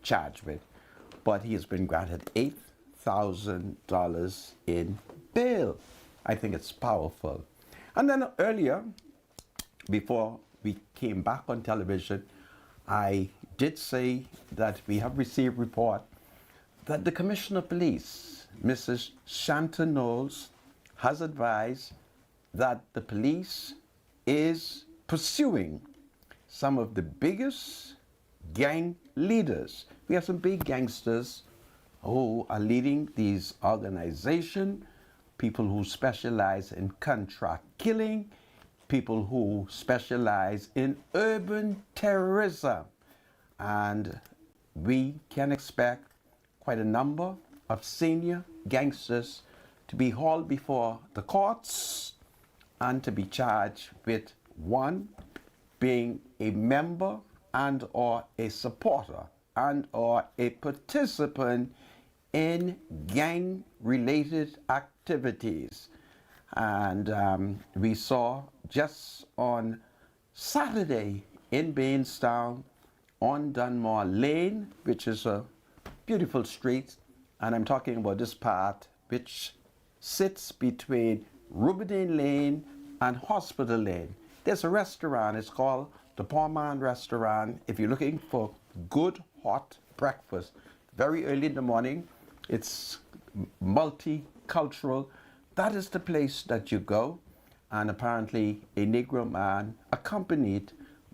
charged with. But he has been granted $8,000 in bail. I think it's powerful. And then earlier, before we came back on television, I did say that we have received report that the Commissioner of Police, Mrs. Shanton Knowles, has advised that the police is pursuing some of the biggest gang leaders. We have some big gangsters who are leading these organizations, people who specialize in contract killing, people who specialize in urban terrorism. And we can expect quite a number of senior gangsters to be hauled before the courts and to be charged with, one, being a member and or a supporter and or a participant in gang-related activities. And we saw just on Saturday in Bainstown on Dunmore Lane, which is a beautiful street, and I'm talking about this part which sits between Ruberdane Lane and Hospital Lane. There's a restaurant, it's called the Poor Man Restaurant. If you're looking for good hot breakfast, very early in the morning, it's multicultural. That is the place that you go. And apparently a Negro man accompanied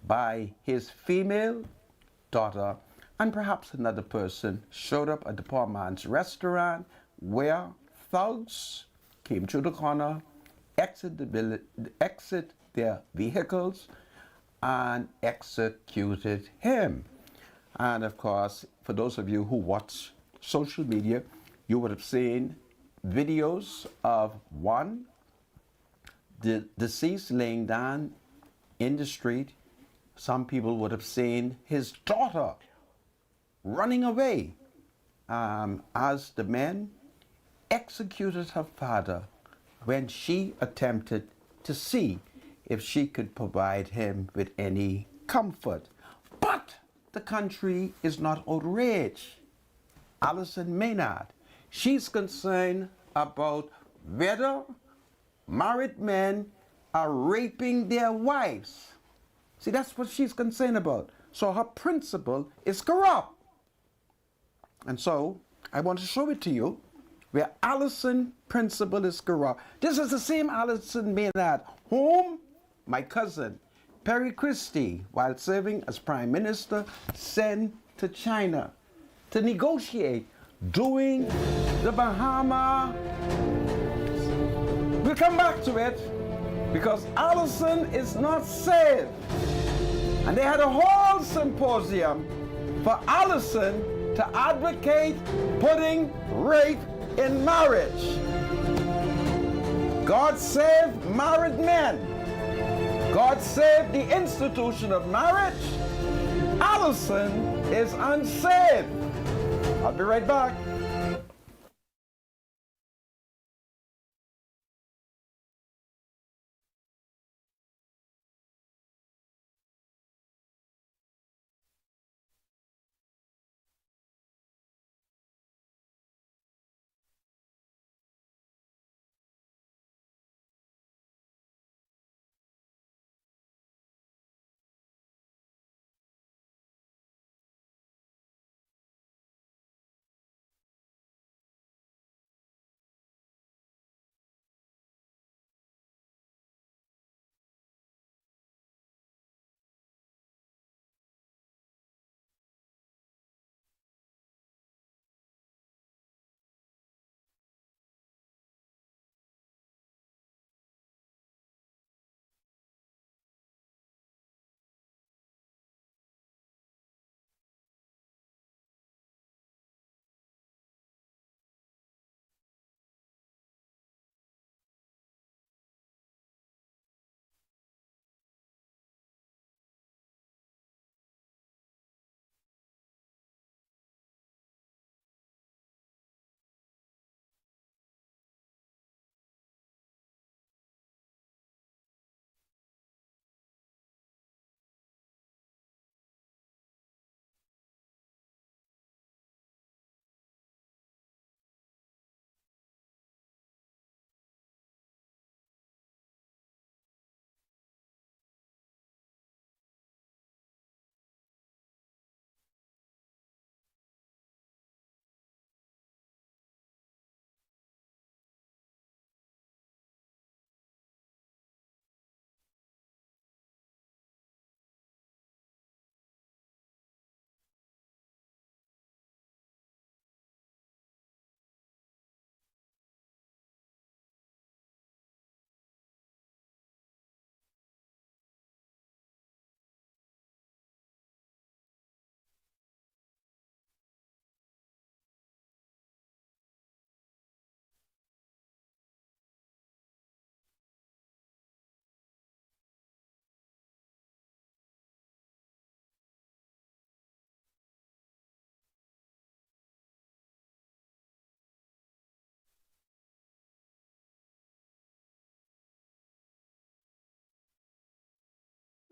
by his female daughter and perhaps another person showed up at the poor man's restaurant, where thugs came through the corner, exit their vehicles, and executed him. And of course, for those of you who watch social media, you would have seen videos of one, the deceased laying down in the street. Some people would have seen his daughter running away as the men executed her father when she attempted to see if she could provide him with any comfort. But the country is not outraged. Alison Maynard, she's concerned about whether married men are raping their wives. See, that's what she's concerned about. So her principle is corrupt. And so I want to show it to you where Allison's principle is corrupt. This is the same Alison Maynard whom my cousin Perry Christie, while serving as Prime Minister, sent to China to negotiate doing the Bahamas. We'll come back to it because Allison is not safe. And they had a whole symposium for Allison to advocate putting rape in marriage. God save married men. God save the institution of marriage. Allison is unsafe. I'll be right back.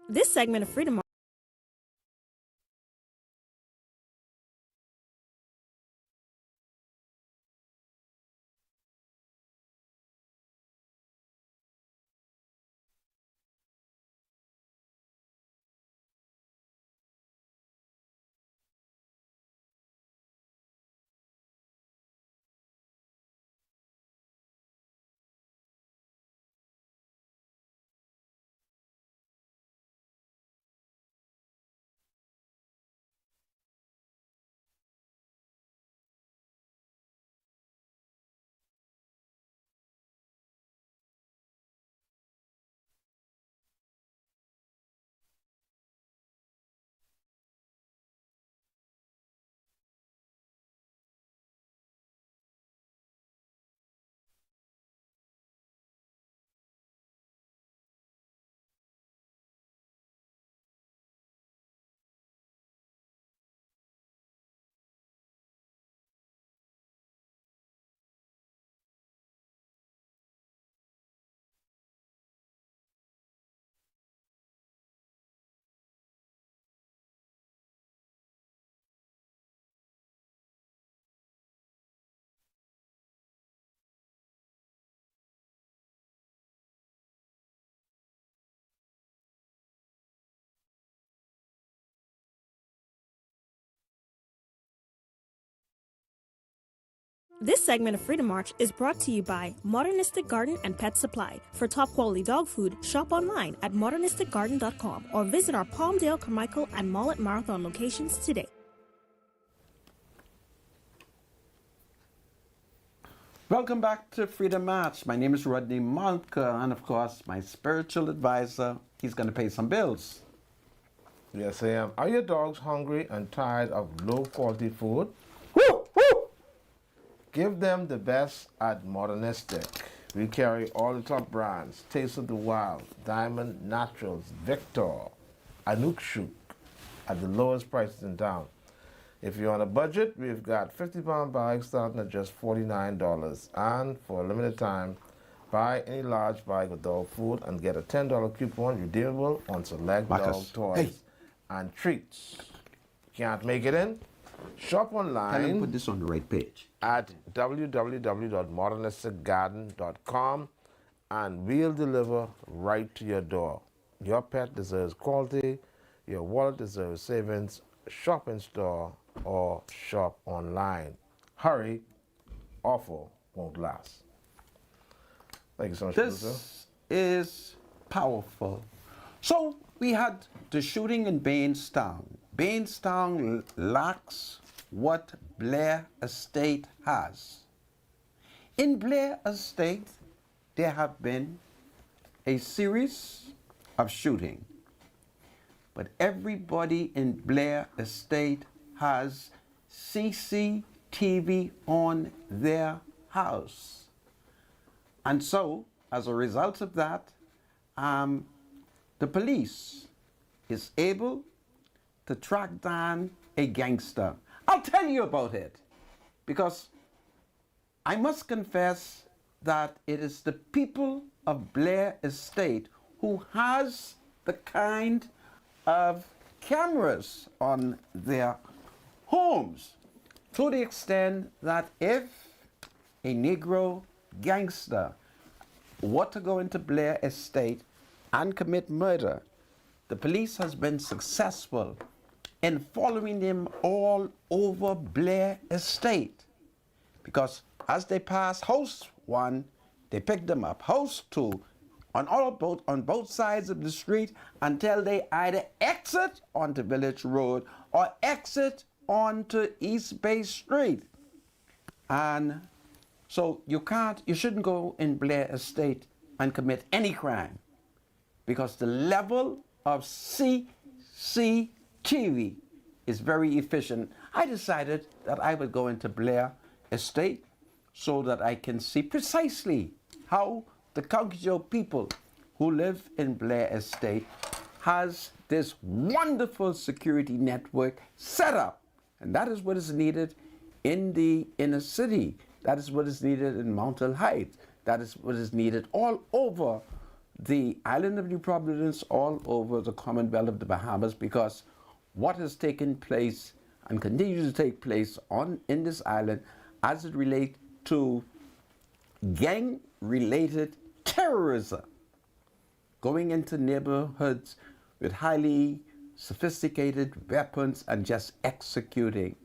This segment of Freedom This segment of Freedom March is brought to you by Modernistic Garden and Pet Supply. For top quality dog food, shop online at modernisticgarden.com or visit our Palmdale, Carmichael, and Mullet Marathon locations today. Welcome back to Freedom March. My name is Rodney Malka, and of course, my spiritual advisor. He's going to pay some bills. Yes, I am. Are your dogs hungry and tired of low-quality food? Woo! Woo! Give them the best at Modernistic. We carry all the top brands: Taste of the Wild, Diamond Naturals, Victor, Anukshuk, at the lowest prices in town. If you're on a budget, we've got 50-pound bags starting at just $49. And for a limited time, buy any large bag of dog food and get a $10 coupon redeemable on select Marcus, dog toys hey. and treats. Can't make it in? Shop Tell him online put this on the right page. at www.modernisticgarden.com and we'll deliver right to your door. Your pet deserves quality, your wallet deserves savings. Shop in store or shop online. Hurry, offer won't last. Thank you so much, producer. This is powerful. So we had the shooting in Bainstown. Bainstown lacks what Blair Estate has. In Blair Estate, there have been a series of shooting, but everybody in Blair Estate has CCTV on their house. And so, as a result of that, the police is able to track down a gangster. I'll tell you about it, because I must confess that it is the people of Blair Estate who has the kind of cameras on their homes, to the extent that if a Negro gangster were to go into Blair Estate and commit murder, the police has been successful in following them all over Blair Estate, because as they pass house 1, they pick them up, house 2, on both sides of the street, until they either exit onto Village Road or exit onto East Bay Street. And so you shouldn't go in Blair Estate and commit any crime, because the level of CCTV is very efficient. I decided that I would go into Blair Estate so that I can see precisely how the County people who live in Blair Estate has this wonderful security network set up. And that is what is needed in the inner city. That is what is needed in Mount Hill Heights. That is what is needed all over the island of New Providence all over the Commonwealth of the Bahamas, because what has taken place and continues to take place in this island as it relates to gang-related terrorism, going into neighborhoods with highly sophisticated weapons and just executing.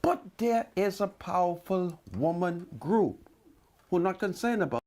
But there is a powerful woman group who are not concerned about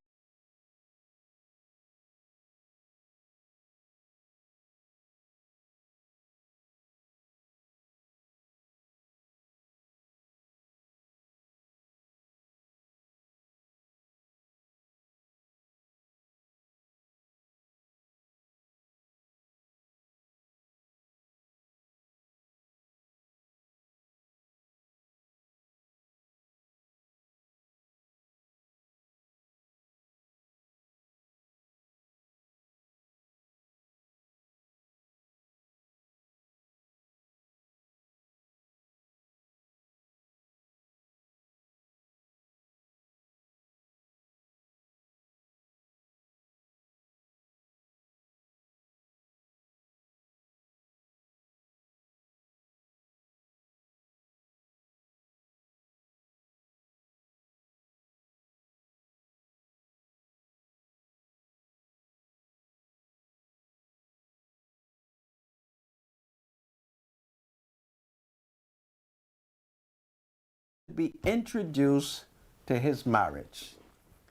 be introduced to his marriage.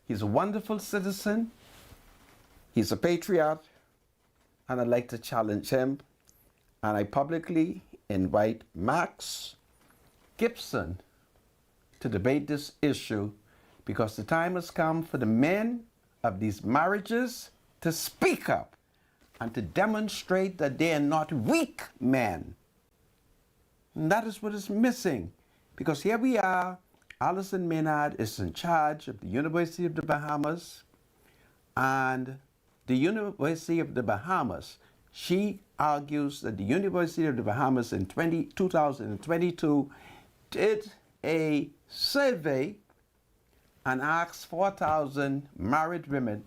He's a wonderful citizen, he's a patriot, and I'd like to challenge him. And I publicly invite Max Gibson to debate this issue, because the time has come for the men of these marriages to speak up and to demonstrate that they are not weak men. And that is what is missing. Because here we are, Alison Maynard is in charge of the University of the Bahamas, and the University of the Bahamas, she argues that the University of the Bahamas in 2022 did a survey and asked 4,000 married women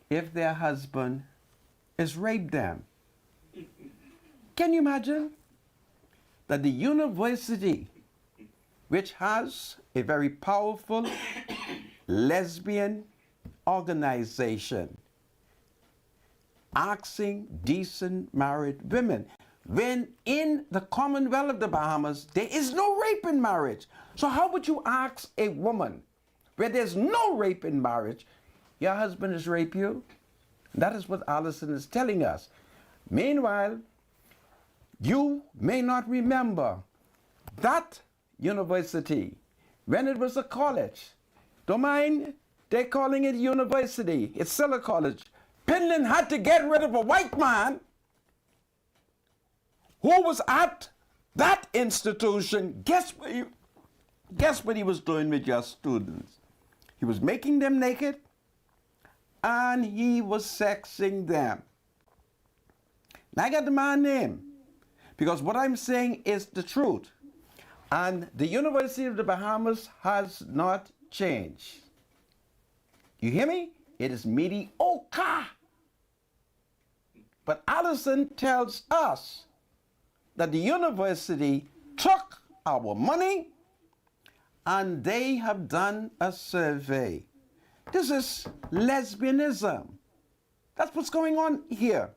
if their husband has raped them. Can you imagine that the university, which has a very powerful lesbian organization, asking decent married women, when in the Commonwealth of the Bahamas there is no rape in marriage? So how would you ask a woman where there's no rape in marriage, your husband has raped you? That is what Alison is telling us. Meanwhile, you may not remember that university, when it was a college, don't mind, they're calling it university, it's still a college. Penland had to get rid of a white man who was at that institution. Guess what he was doing with your students? He was making them naked and he was sexing them. Now I got the man's name, because what I'm saying is the truth. And the University of the Bahamas has not changed. You hear me? It is mediocre. But Alison tells us that the university took our money and they have done a survey. This is lesbianism. That's what's going on here.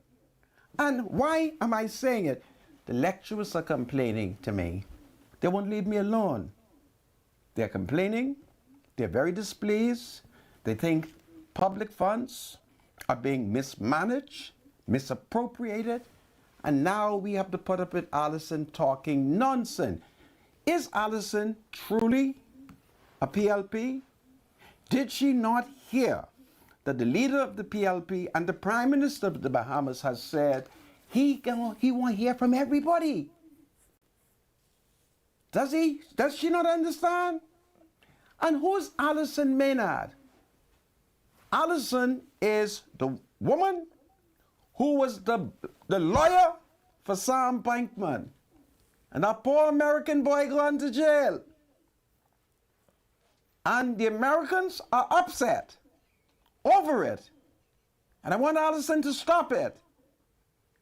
And why am I saying it? The lecturers are complaining to me. They won't leave me alone. They're complaining. They're very displeased. They think public funds are being mismanaged, misappropriated, and now we have to put up with Alison talking nonsense. Is Alison truly a PLP? Did she not hear that the leader of the PLP and the Prime Minister of the Bahamas has said he won't hear from everybody? Does he? Does she not understand? And who's Alison Maynard? Alison is the woman who was the lawyer for Sam Bankman. And that poor American boy gone to jail. And the Americans are upset over it. And I want Allison to stop it.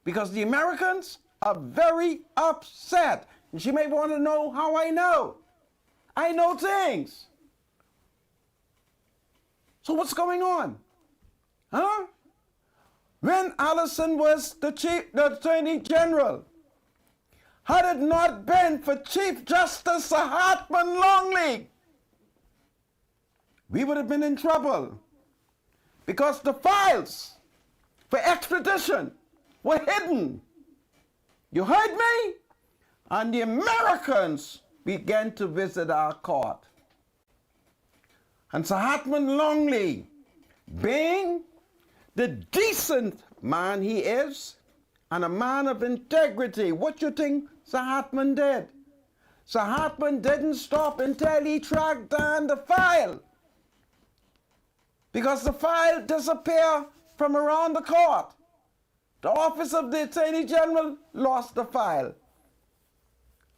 Because the Americans are very upset. And she may want to know how I know. I know things. So what's going on? Huh? When Allison was the Attorney General, had it not been for Chief Justice Sir Hartman Longley, we would have been in trouble. Because the files for extradition were hidden. You heard me? And the Americans began to visit our court. And Sir Hartman Longley, being the decent man he is, and a man of integrity, what you think Sir Hartman did? Sir Hartman didn't stop until he tracked down the file. Because the file disappeared from around the court. The office of the Attorney General lost the file.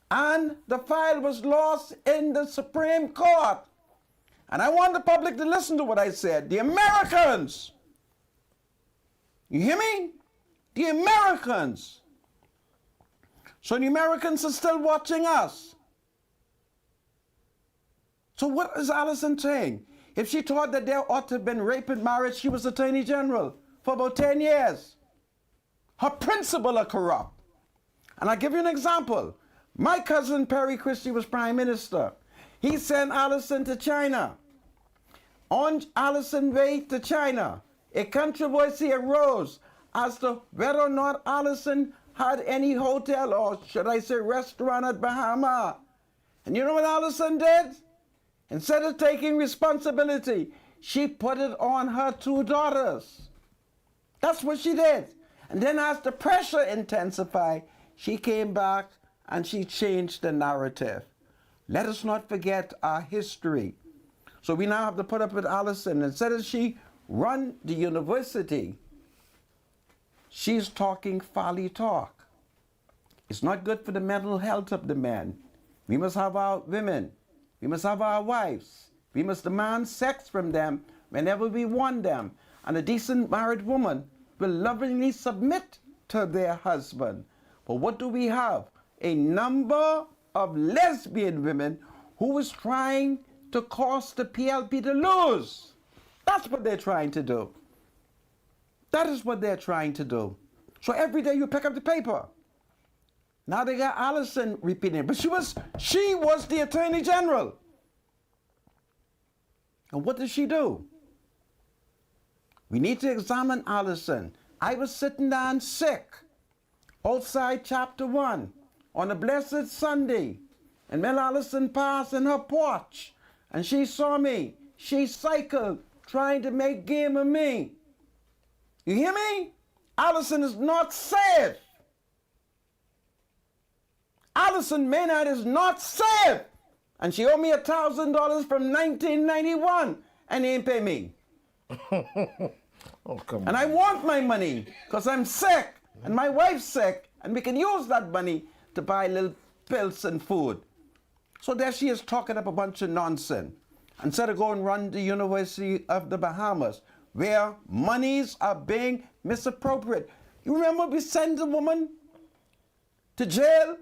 And the file was lost in the Supreme Court. And I want the public to listen to what I said. The Americans, you hear me? The Americans. So the Americans are still watching us. So what is Allison saying? If she thought that there ought to have been rape in marriage, she was Attorney General for about 10 years. Her principles are corrupt. And I'll give you an example. My cousin Perry Christie was Prime Minister. He sent Allison to China. On Allison's way to China, a controversy arose as to whether or not Allison had any hotel, or should I say restaurant, at Bahamas. And you know what Allison did? Instead of taking responsibility, she put it on her two daughters. That's what she did. And then as the pressure intensified, she came back and she changed the narrative. Let us not forget our history. So we now have to put up with Allison. Instead of she run the university, she's talking folly talk. It's not good for the mental health of the men. We must have our women. We must have our wives. We must demand sex from them whenever we want them. And a decent married woman will lovingly submit to their husband. But what do we have? A number of lesbian women who is trying to cause the PLP to lose. That's what they're trying to do. That is what they're trying to do. So every day you pick up the paper. Now they got Allison repeating it. But she was the Attorney General. And what did she do? We need to examine Allison. I was sitting down sick outside chapter 1 on a blessed Sunday. And Mel Allison passed in her porch. And she saw me. She cycled, trying to make game of me. You hear me? Allison is not safe. Allison Maynard is not safe. And she owed me $1,000 from 1991 and he ain't pay me. Oh, come on. And I want my money because I'm sick and my wife's sick and we can use that money to buy little pills and food. So there she is talking up a bunch of nonsense. Instead of going run the University of the Bahamas, where monies are being misappropriated. You remember we sent a woman to jail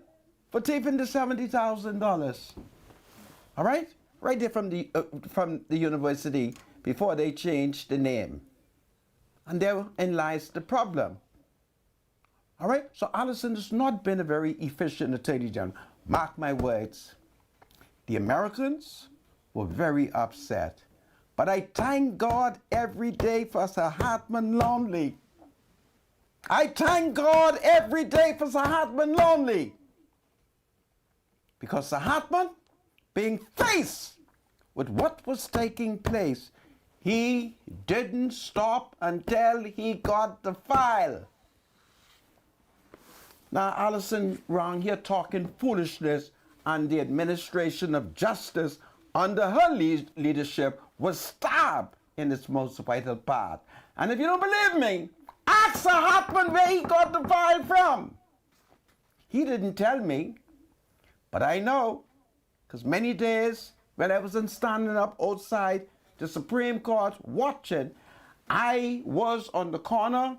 for taking the $70,000. All right? Right there from the university before they changed the name. And therein lies the problem. All right? So Allison has not been a very efficient Attorney General. Mark my words. The Americans were very upset. But I thank God every day for Sir Hartman Longley. I thank God every day for Sir Hartman Longley. Because Sir Hartman, being faced with what was taking place, he didn't stop until he got the file. Now, Allison wrong here talking foolishness, and the administration of justice under her leadership was stabbed in its most vital part. And if you don't believe me, ask Sir Hartman where he got the file from. He didn't tell me, but I know, because many days when I was standing up outside the Supreme Court watching, I was on the corner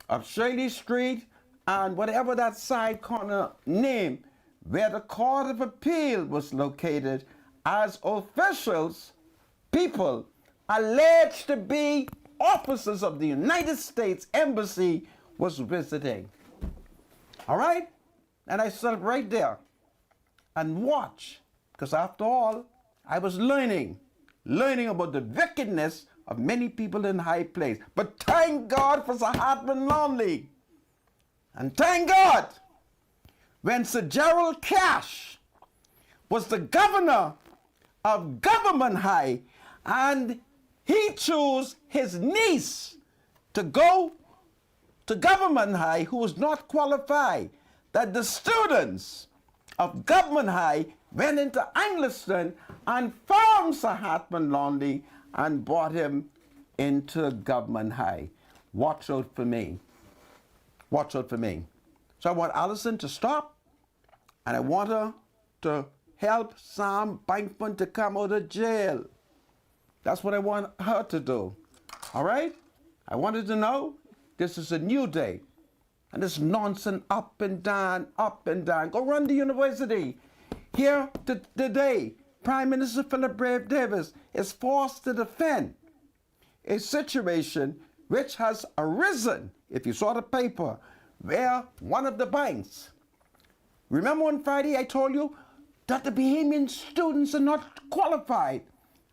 of Shirley Street and whatever that side corner name where the Court of Appeal was located, as officials, people alleged to be officers of the United States Embassy was visiting. All right? And I stood right there and watched, because after all, I was learning about the wickedness of many people in high place. But thank God for Sir Hartman Lonley. And thank God when Sir Gerald Cash was the governor of Government High and he chose his niece to go to Government High who was not qualified, that the students of Government High went into Angliston and found Sir Hartman Lonley and brought him into Government High. Watch out for me. Watch out for me. So I want Allison to stop, and I want her to help Sam Bankman to come out of jail. That's what I want her to do. All right? I wanted to know this is a new day. And this nonsense up and down, up and down. Go run the university. Here today, Prime Minister Philip Brave Davis is forced to defend a situation which has arisen, if you saw the paper, where one of the banks, remember on Friday I told you that the Bahamian students are not qualified.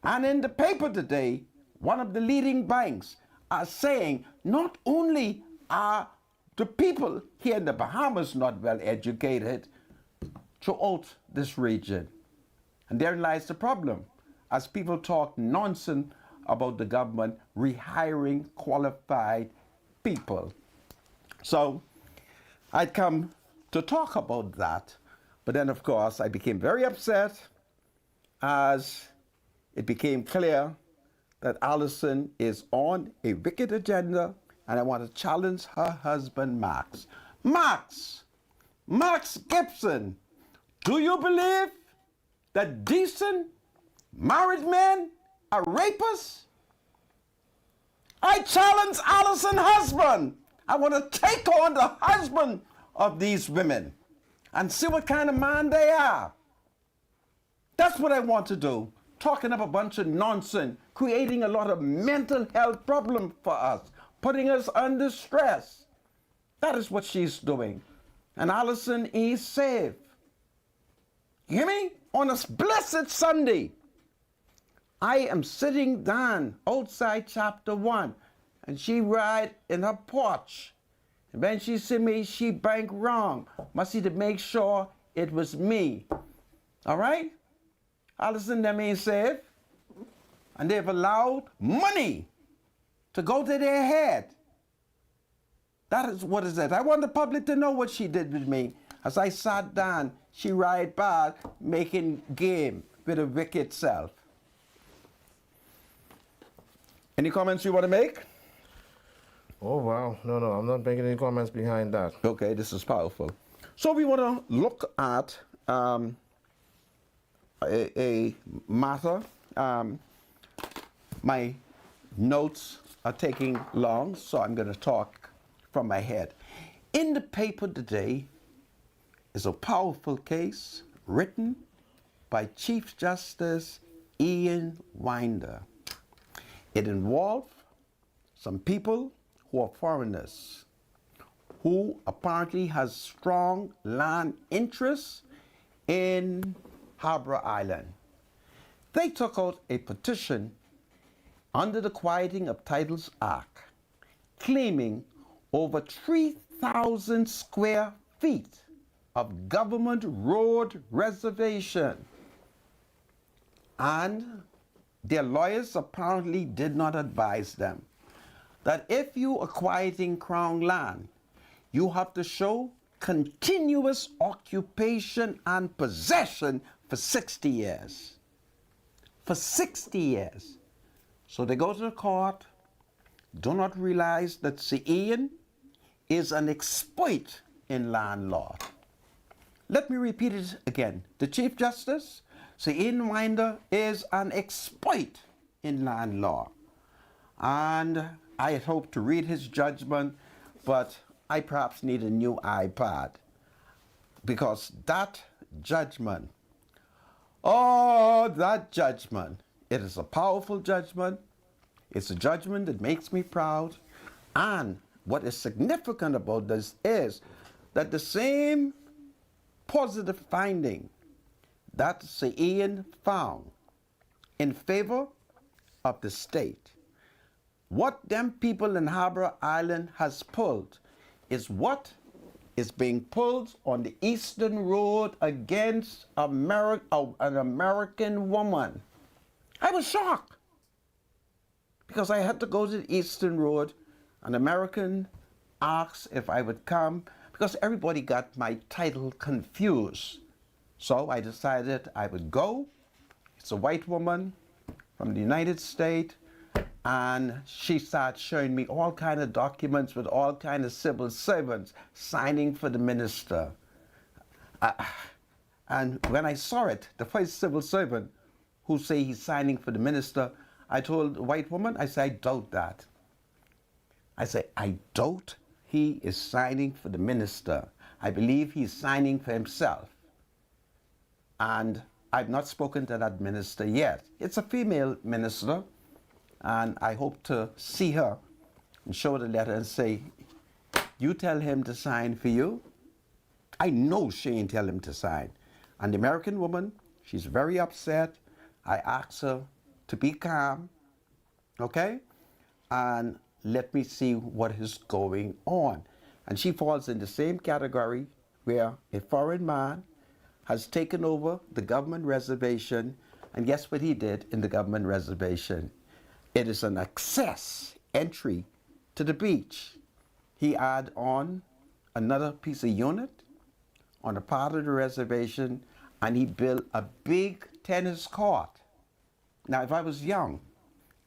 And in the paper today, one of the leading banks are saying not only are the people here in the Bahamas not well educated throughout this region. And therein lies the problem, as people talk nonsense about the government rehiring qualified people. So I'd come to talk about that, but then of course I became very upset as it became clear that Allison is on a wicked agenda, and I want to challenge her husband, Max. Max Gibson, do you believe that decent married men are rapists? I challenge Allison's husband. I want to take on the husband of these women and see what kind of man they are. That's what I want to do. Talking up a bunch of nonsense, creating a lot of mental health problem for us, putting us under stress. That is what she's doing. And Allison is safe. You hear me? On a blessed Sunday, I am sitting down outside chapter 1, and she ride in her porch. And when she see me, she bank wrong. Must see to make sure it was me. All right? Allison, them ain't safe. And they've allowed money to go to their head. That is what is it. I want the public to know what she did with me. As I sat down, she ride by making game with a wicked self. Any comments you want to make? Oh, wow. No, I'm not making any comments behind that. Okay, this is powerful. So we want to look at a matter. My notes are taking long, so I'm going to talk from my head. In the paper today is a powerful case written by Chief Justice Ian Winder. It involved some people who are foreigners who apparently has strong land interests in Harbour Island. They took out a petition under the Quieting of Titles Act, claiming over 3,000 square feet of government road reservation. And their lawyers apparently did not advise them that if you are quieting Crown land, you have to show continuous occupation and possession for 60 years. For 60 years. So they go to the court, do not realize that Sir Ian is an expert in land law. Let me repeat it again. The Chief Justice, Sir Ian Winder, is an expert in land law. And I had hoped to read his judgment, but I perhaps need a new iPad because that judgment, oh, that judgment, it is a powerful judgment. It's a judgment that makes me proud. And what is significant about this is that the same positive finding that Sir Ian found in favor of the state, what them people in Harbour Island has pulled is what is being pulled on the Eastern Road against an American woman. I was shocked because I had to go to the Eastern Road. An American asked if I would come because everybody got my title confused. So I decided I would go. It's a white woman from the United States, and she started showing me all kind of documents with all kind of civil servants signing for the minister. And when I saw it, the first civil servant who say he's signing for the minister, I told the white woman, I said, I doubt that. I said, I doubt he is signing for the minister. I believe he's signing for himself. And I've not spoken to that minister yet. It's a female minister, and I hope to see her and show the letter and say, you tell him to sign for you. I know she ain't tell him to sign. And the American woman, she's very upset. I asked her to be calm, okay? And let me see what is going on. And she falls in the same category where a foreign man has taken over the government reservation, and guess what he did in the government reservation? It is an access entry to the beach. He add on another piece of unit on a part of the reservation, and he built a big tennis court. Now, if I was young,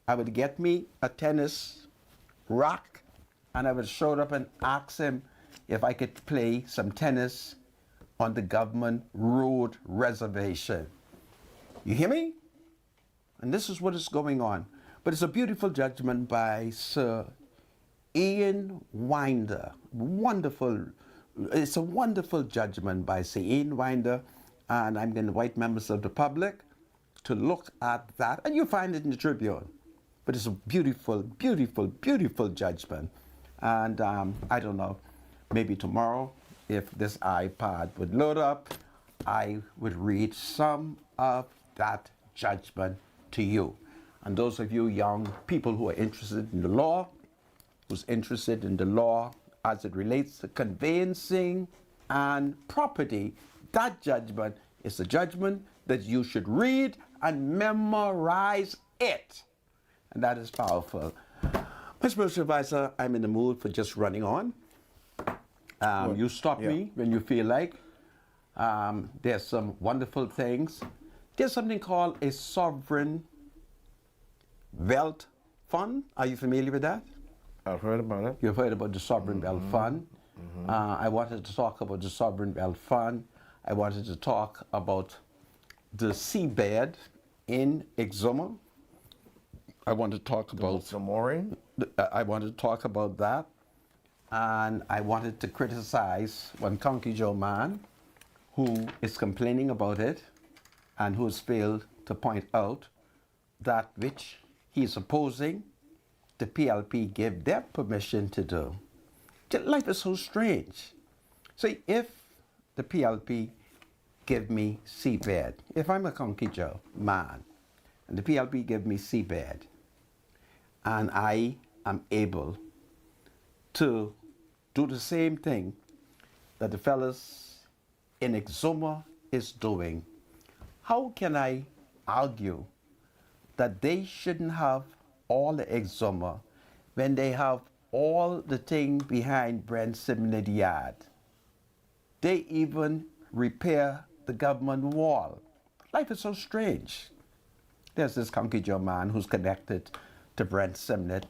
I would get me a tennis rack, and I would show up and ask him if I could play some tennis on the government road reservation. You hear me? And this is what is going on. But it's a beautiful judgment by Sir Ian Winder. Wonderful. It's a wonderful judgment by Sir Ian Winder, and I'm going to invite members of the public to look at that, and you'll find it in the Tribune. But it's a beautiful, beautiful, beautiful judgment. And I don't know, maybe tomorrow, if this iPad would load up, I would read some of that judgment to you. And those of you young people who are interested in the law, who's interested in the law as it relates to conveyancing and property, that judgment is a judgment that you should read and memorize it. And that is powerful. My spiritual advisor, I'm in the mood for just running on. You stop me when you feel like. There's some wonderful things. There's something called a sovereign wealth fund. Are you familiar with that? I've heard about it. You've heard about the sovereign wealth fund. I wanted to talk about the sovereign wealth fund. I wanted to talk about the seabed in Exuma. I want to talk about the mooring. I wanted to talk about that, and I wanted to criticize one Conky Joe man who is complaining about it and who has failed to point out that which he is opposing the PLP give them permission to do. Life is so strange. See, if the PLP give me seabed, if I'm a Conky Joe man, and the PLP give me seabed, and I am able to do the same thing that the fellas in Exuma is doing, how can I argue that they shouldn't have all the Exuma when they have all the thing behind Brent Simnid Yard? They even repair the government wall. Life is so strange. There's this Conky Joe man who's connected to Brent Simnett,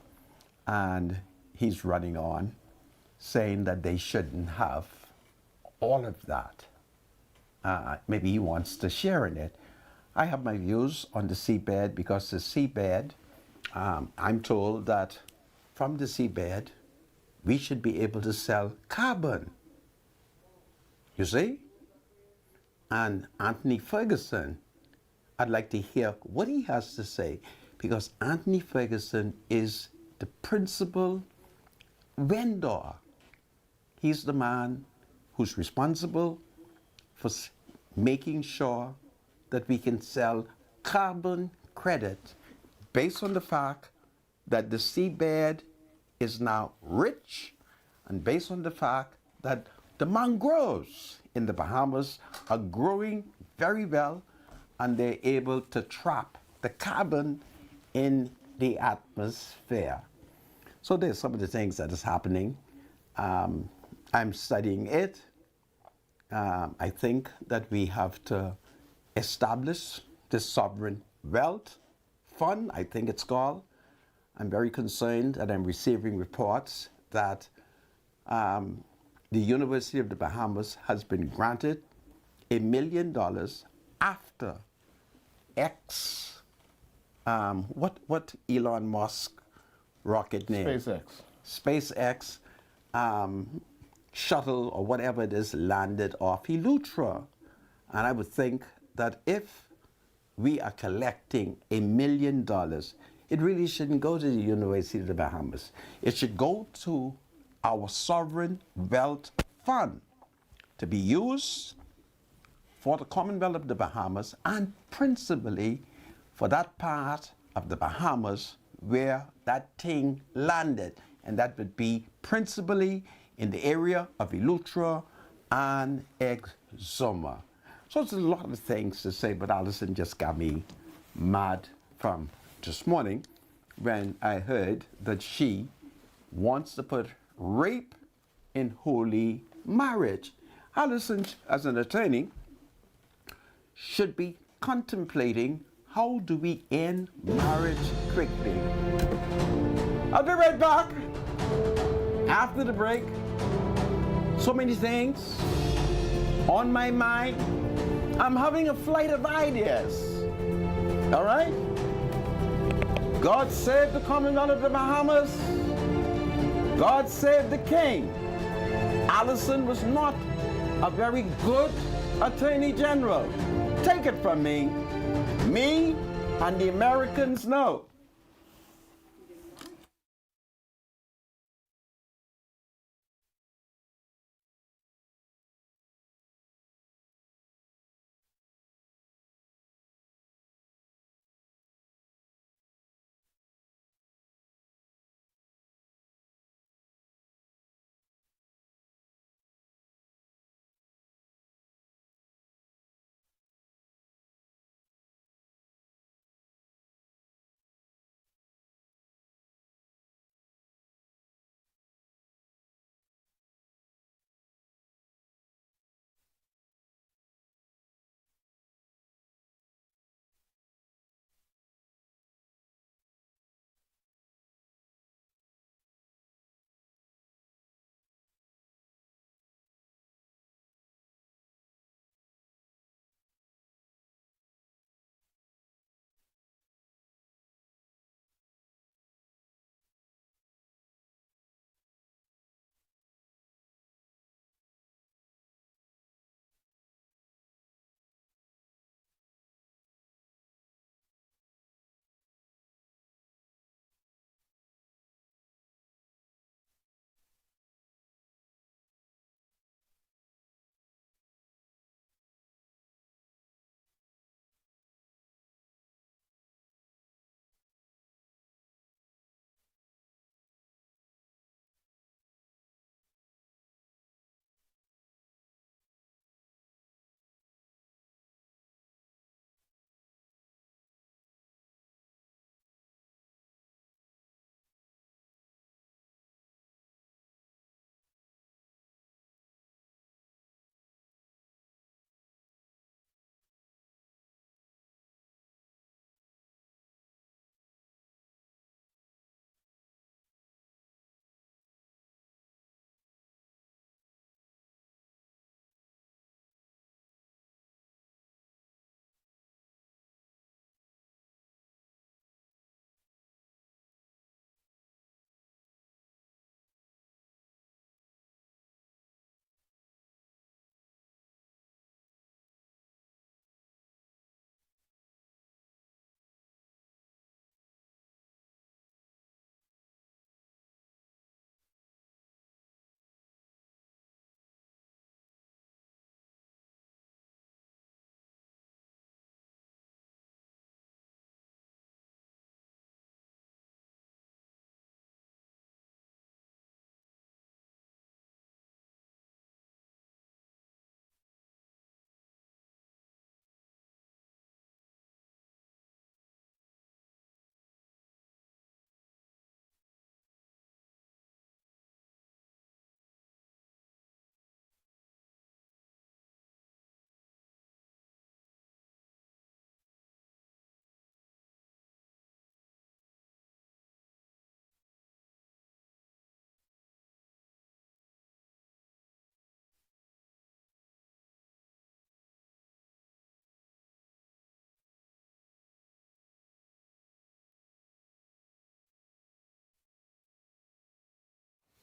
and he's running on saying that they shouldn't have all of that. Maybe he wants to share in it. I have my views on the seabed because the seabed, I'm told that from the seabed, we should be able to sell carbon. You see? And Anthony Ferguson, I'd like to hear what he has to say, because Anthony Ferguson is the principal vendor. He's the man who's responsible for making sure that we can sell carbon credit based on the fact that the seabed is now rich, and based on the fact that the mangroves in the Bahamas are growing very well, and they're able to trap the carbon in the atmosphere. So there's some of the things that is happening. I'm studying it. I think that we have to establish the sovereign wealth fund, I think it's called. I'm very concerned that I'm receiving reports that the University of the Bahamas has been granted $1 million after what Elon Musk rocket name? SpaceX shuttle or whatever it is landed off Eleuthera. And I would think that if we are collecting $1 million, it really shouldn't go to the University of the Bahamas. It should go to our sovereign wealth fund to be used for the Commonwealth of the Bahamas, and principally for that part of the Bahamas where that thing landed. And that would be principally in the area of Eleuthera and Exuma. So there's a lot of things to say, but Alison just got me mad from this morning when I heard that she wants to put rape in holy marriage. Alison, as an attorney, should be contemplating how do we end marriage quickly. I'll be right back after the break. So many things on my mind. I'm having a flight of ideas. All right? God save the Commonwealth of the Bahamas. God save the King. Alison was not a very good Attorney General. Take it from me. Me and the Americans know.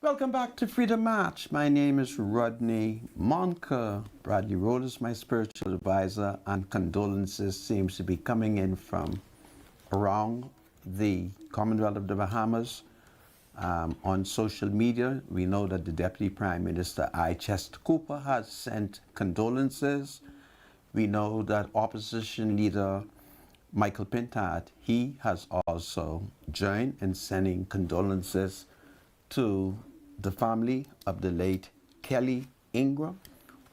Welcome back to Freedom March. My name is Rodney Monker. Bradley Road is my spiritual advisor, and condolences seems to be coming in from around the Commonwealth of the Bahamas. On social media, we know that the Deputy Prime Minister, I. Chester Cooper, has sent condolences. We know that opposition leader Michael Pintard, he has also joined in sending condolences to the family of the late Kelly Ingram,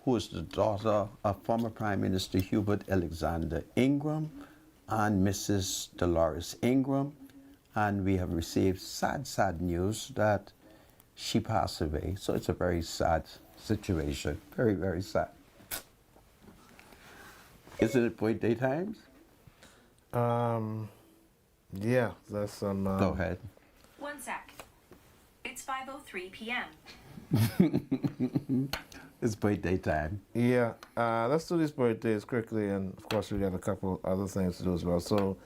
who is the daughter of former Prime Minister Hubert Alexander Ingram and Mrs. Dolores Ingram. And we have received sad news that she passed away. So it's a very sad situation. Very, very sad. Isn't it birthday times? Yeah, that's some. Go ahead. 1 sec. It's 5:03 p.m. It's birthday time. Yeah, let's do these birthdays quickly, and of course we got a couple other things to do as well. So,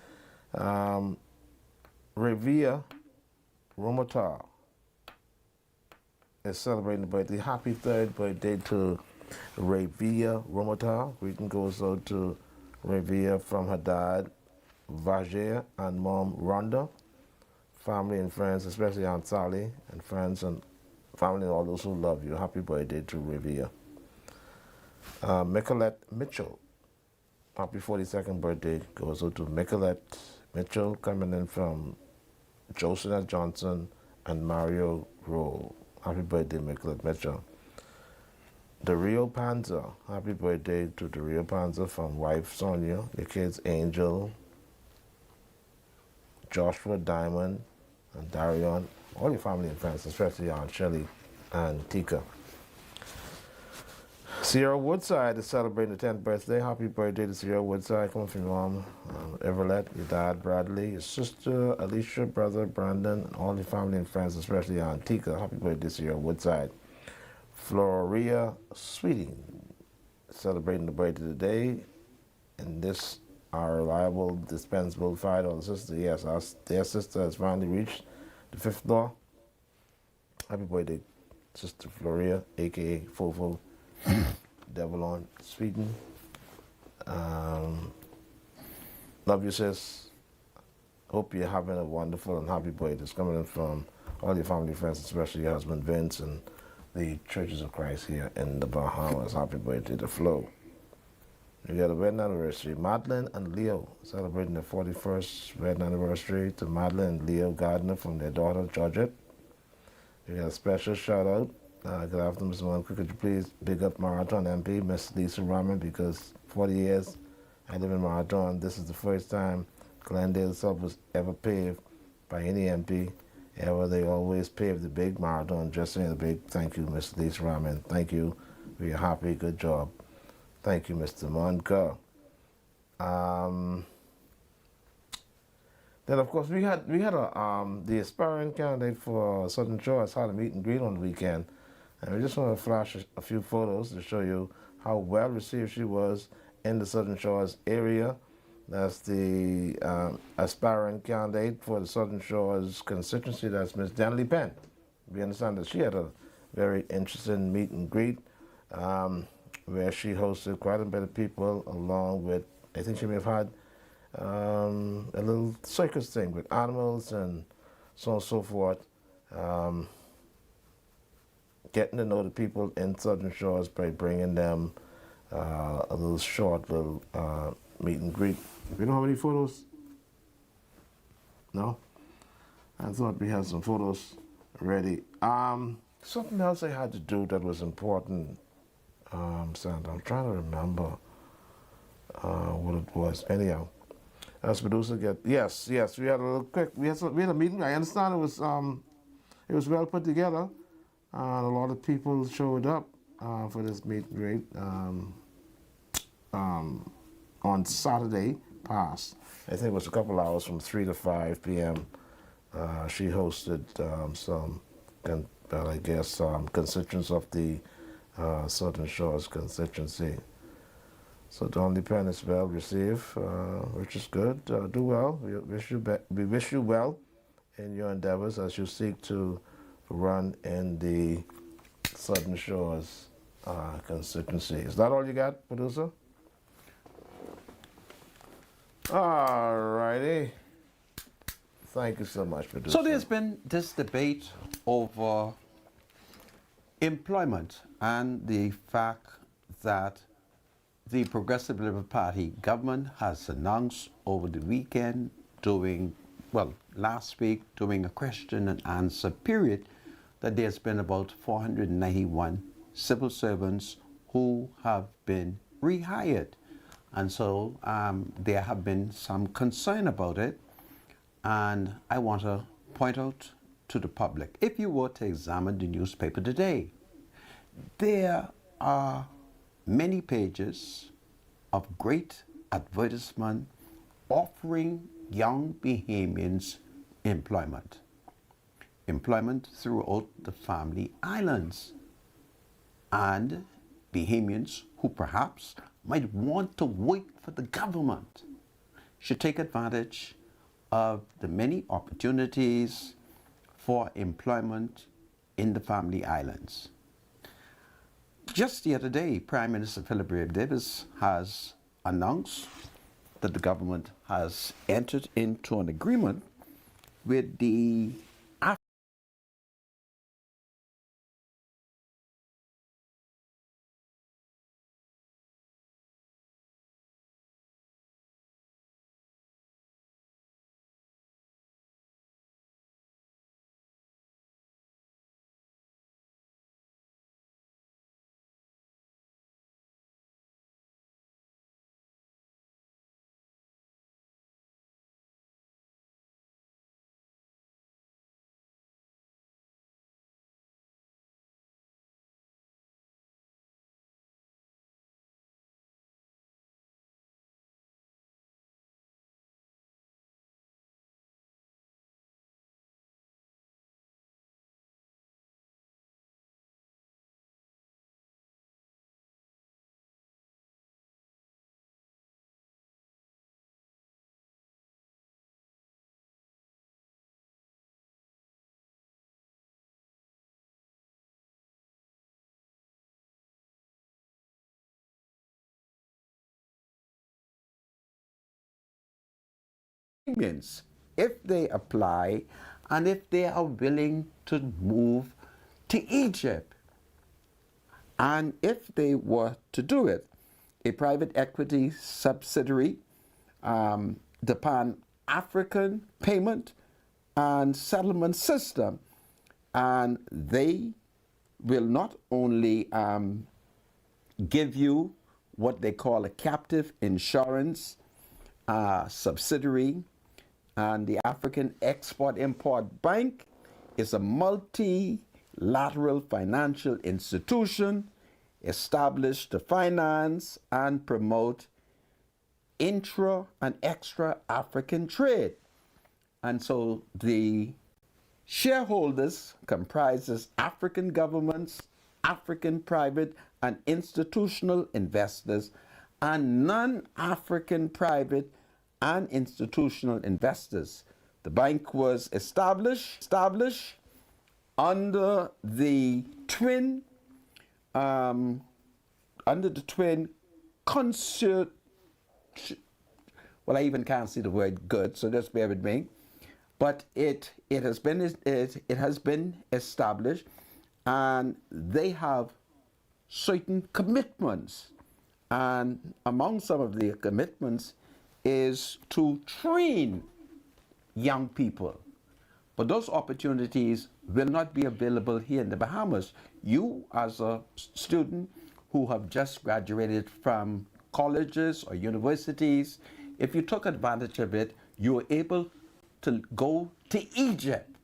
Revere Romotar is celebrating the birthday. Happy third birthday to Revere Romotar. Greeting goes out to Revere from her dad, Vajer, and mom, Rhonda. Family and friends, especially Aunt Sally, and friends and family and all those who love you. Happy birthday to Revere. Micolette Mitchell. Happy 42nd birthday goes out to Micolette Mitchell, coming in from Joseph Johnson and Mario Rowe. Happy birthday, Micolette Mitchell. The Rio Panza. Happy birthday to the Rio Panza from wife Sonia, the kids Angel, Joshua Diamond, and Darion, all your family and friends, especially Aunt Shelley and Tika. Sierra Woodside is celebrating the 10th birthday. Happy birthday to Sierra Woodside, coming from your mom, Everett, your dad, Bradley, your sister, Alicia, brother, Brandon, and all your family and friends, especially Aunt Tika. Happy birthday, Sierra Woodside. Floria Sweeting, celebrating the birthday today. And this, our reliable, dispensable $5 sister, yes, their sister has finally reached the 5th floor. Happy birthday, Sister Floria, a.k.a. Fofo. Devil on Sweden. Love you, sis. Hope you're having a wonderful and happy birthday. It's coming in from all your family, friends, especially your husband Vince and the Churches of Christ here in the Bahamas. Happy birthday to Flo. We got a wedding anniversary. Madeline and Leo celebrating their 41st wedding anniversary to Madeline and Leo Gardner from their daughter Georgette. We got a special shout out. Good afternoon, Mr. Monica. Could you please big up Marathon MP, Miss Lisa Rahman, because 40 years I live in Marathon. This is the first time Glendale Sub was ever paved by any MP. Ever, they always pave the big Marathon. Just saying a big thank you, Miss Lisa Rahman. Thank you. We are happy. Good job. Thank you, Mr. Monica. Then of course we had the aspiring candidate for Southern Shores had a meet and greet on the weekend. And we just want to flash a few photos to show you how well received she was in the Southern Shores area. That's the aspiring candidate for the Southern Shores constituency. That's Miss Danley Penn. We understand that she had a very interesting meet and greet where she hosted quite a bit of people along with, I think she may have had a little circus thing with animals and so on and so forth. Getting to know the people in Southern Shores by bringing them a little short meet and greet. We don't have any photos? No? I thought we had some photos ready. Something else I had to do that was important, Sandra. I'm trying to remember what it was. Anyhow, as producer yes, we had a little quick. We had a meeting. I understand it was well put together. A lot of people showed up for this meet and greet on Saturday past. I think it was a couple hours from 3 to 5 p.m. She hosted some constituents of the Southern Shores constituency. So Donley Penn is well received, which is good. Do well. We wish you well in your endeavors as you seek to run in the Southern Shores constituency. Is that all you got, producer? All righty. Thank you so much, producer. So there's been this debate over employment and the fact that the Progressive Liberal Party government has announced over the weekend last week during a question and answer period that there's been about 491 civil servants who have been rehired. And so there have been some concern about it. And I want to point out to the public, if you were to examine the newspaper today, there are many pages of great advertisement offering young Bahamians employment throughout the family islands, and Bahamians who perhaps might want to work for the government should take advantage of the many opportunities for employment in the family islands. Just the other day, Prime Minister Philip Davis has announced that the government has entered into an agreement with the Bahamians, if they apply and if they are willing to move to Egypt. And if they were to do it, a private equity subsidiary, the Pan-African Payment and Settlement System, and they will not only give you what they call a captive insurance subsidiary, and the African Export-Import Bank is a multilateral financial institution established to finance and promote intra and extra African trade. And so the shareholders comprises African governments, African private and institutional investors, and non-African private and institutional investors. The bank was established under the twin concert. Well, I even can't see the word good, so just bear with me. But it has been established, and they have certain commitments. And among some of the commitments is to train young people. But those opportunities will not be available here in the Bahamas. You, as a student who have just graduated from colleges or universities, if you took advantage of it, you were able to go to Egypt.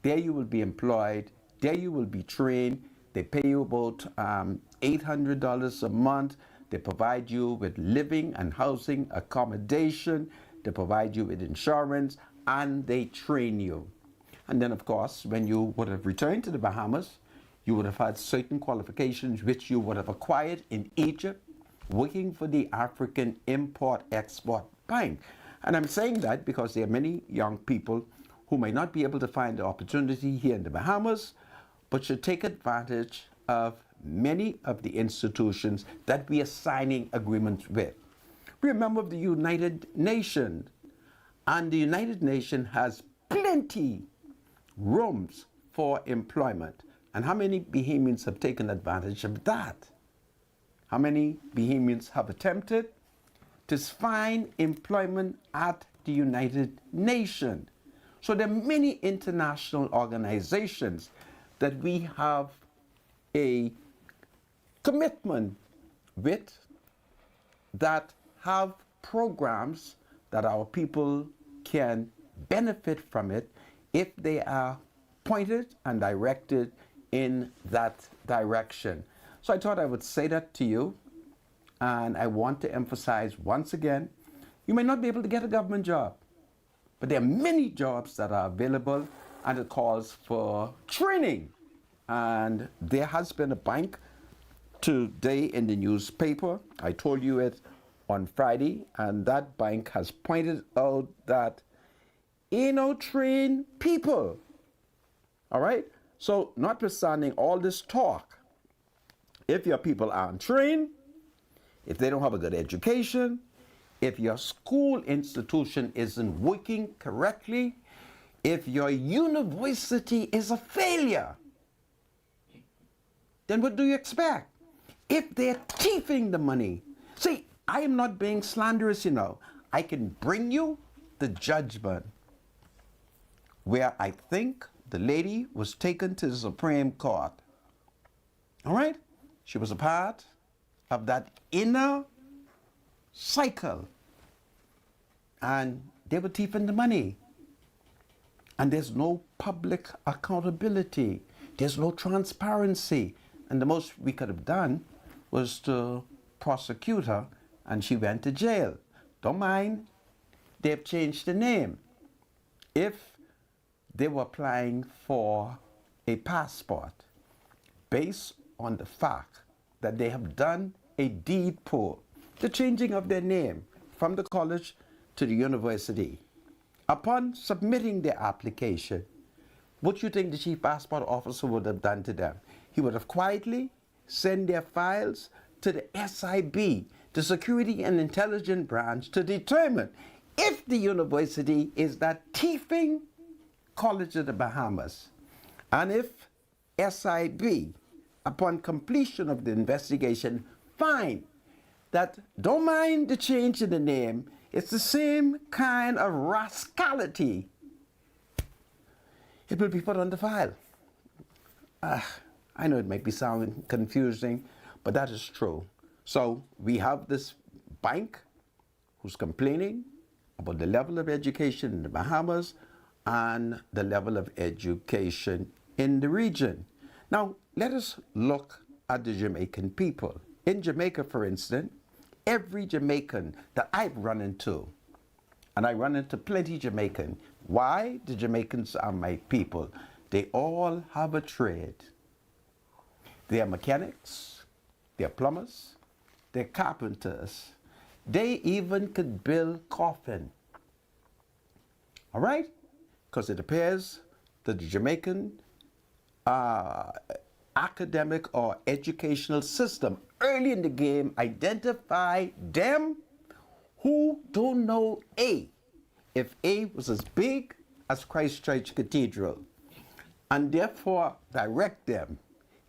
There you will be employed, there you will be trained. They pay you about $800 a month. They provide you with living and housing accommodation. They provide you with insurance, and they train you. And then, of course, when you would have returned to the Bahamas, you would have had certain qualifications which you would have acquired in Egypt, working for the African Import-Export Bank. And I'm saying that because there are many young people who may not be able to find the opportunity here in the Bahamas, but should take advantage of many of the institutions that we are signing agreements with. We are a member of the United Nations, and the United Nations has plenty rooms for employment. And how many Bahamians have taken advantage of that? How many Bahamians have attempted to find employment at the United Nations? So there are many international organizations that we have a commitment with that have programs that our people can benefit from it if they are pointed and directed in that direction. So I thought I would say that to you, and I want to emphasize once again, you may not be able to get a government job, but there are many jobs that are available, and it calls for training. And there has been a bank today in the newspaper. I told you it on Friday, and that bank has pointed out that train people. All right? So notwithstanding all this talk, if your people aren't trained, if they don't have a good education, if your school institution isn't working correctly, if your university is a failure, then what do you expect? If they're thieving the money. See, I am not being slanderous, I can bring you the judgment where I think the lady was taken to the Supreme Court. All right? She was a part of that inner cycle. And they were thieving the money. And there's no public accountability. There's no transparency. And the most we could have done was to prosecute her, and she went to jail. Don't mind, they've changed the name. If they were applying for a passport based on the fact that they have done a deed poll, the changing of their name from the college to the university. Upon submitting their application, what do you think the chief passport officer would have done to them? He would have quietly sent their files to the SIB, the Security and Intelligence Branch, to determine if the university is that thieving college of the Bahamas. And if SIB, upon completion of the investigation, find that don't mind the change in the name, it's the same kind of rascality, it will be put on the file. I know it might be sounding confusing, but that is true. So we have this bank who's complaining about the level of education in the Bahamas and the level of education in the region. Now, let us look at the Jamaican people. In Jamaica, for instance, every Jamaican that I've run into, and I run into plenty Jamaican. Why? The Jamaicans are my people. They all have a trade. They are mechanics, they are plumbers, they're carpenters. They even could build coffin. All right? Because it appears that the Jamaican academic or educational system early in the game identify them who don't know A. If A was as big as Christ Church Cathedral, and therefore direct them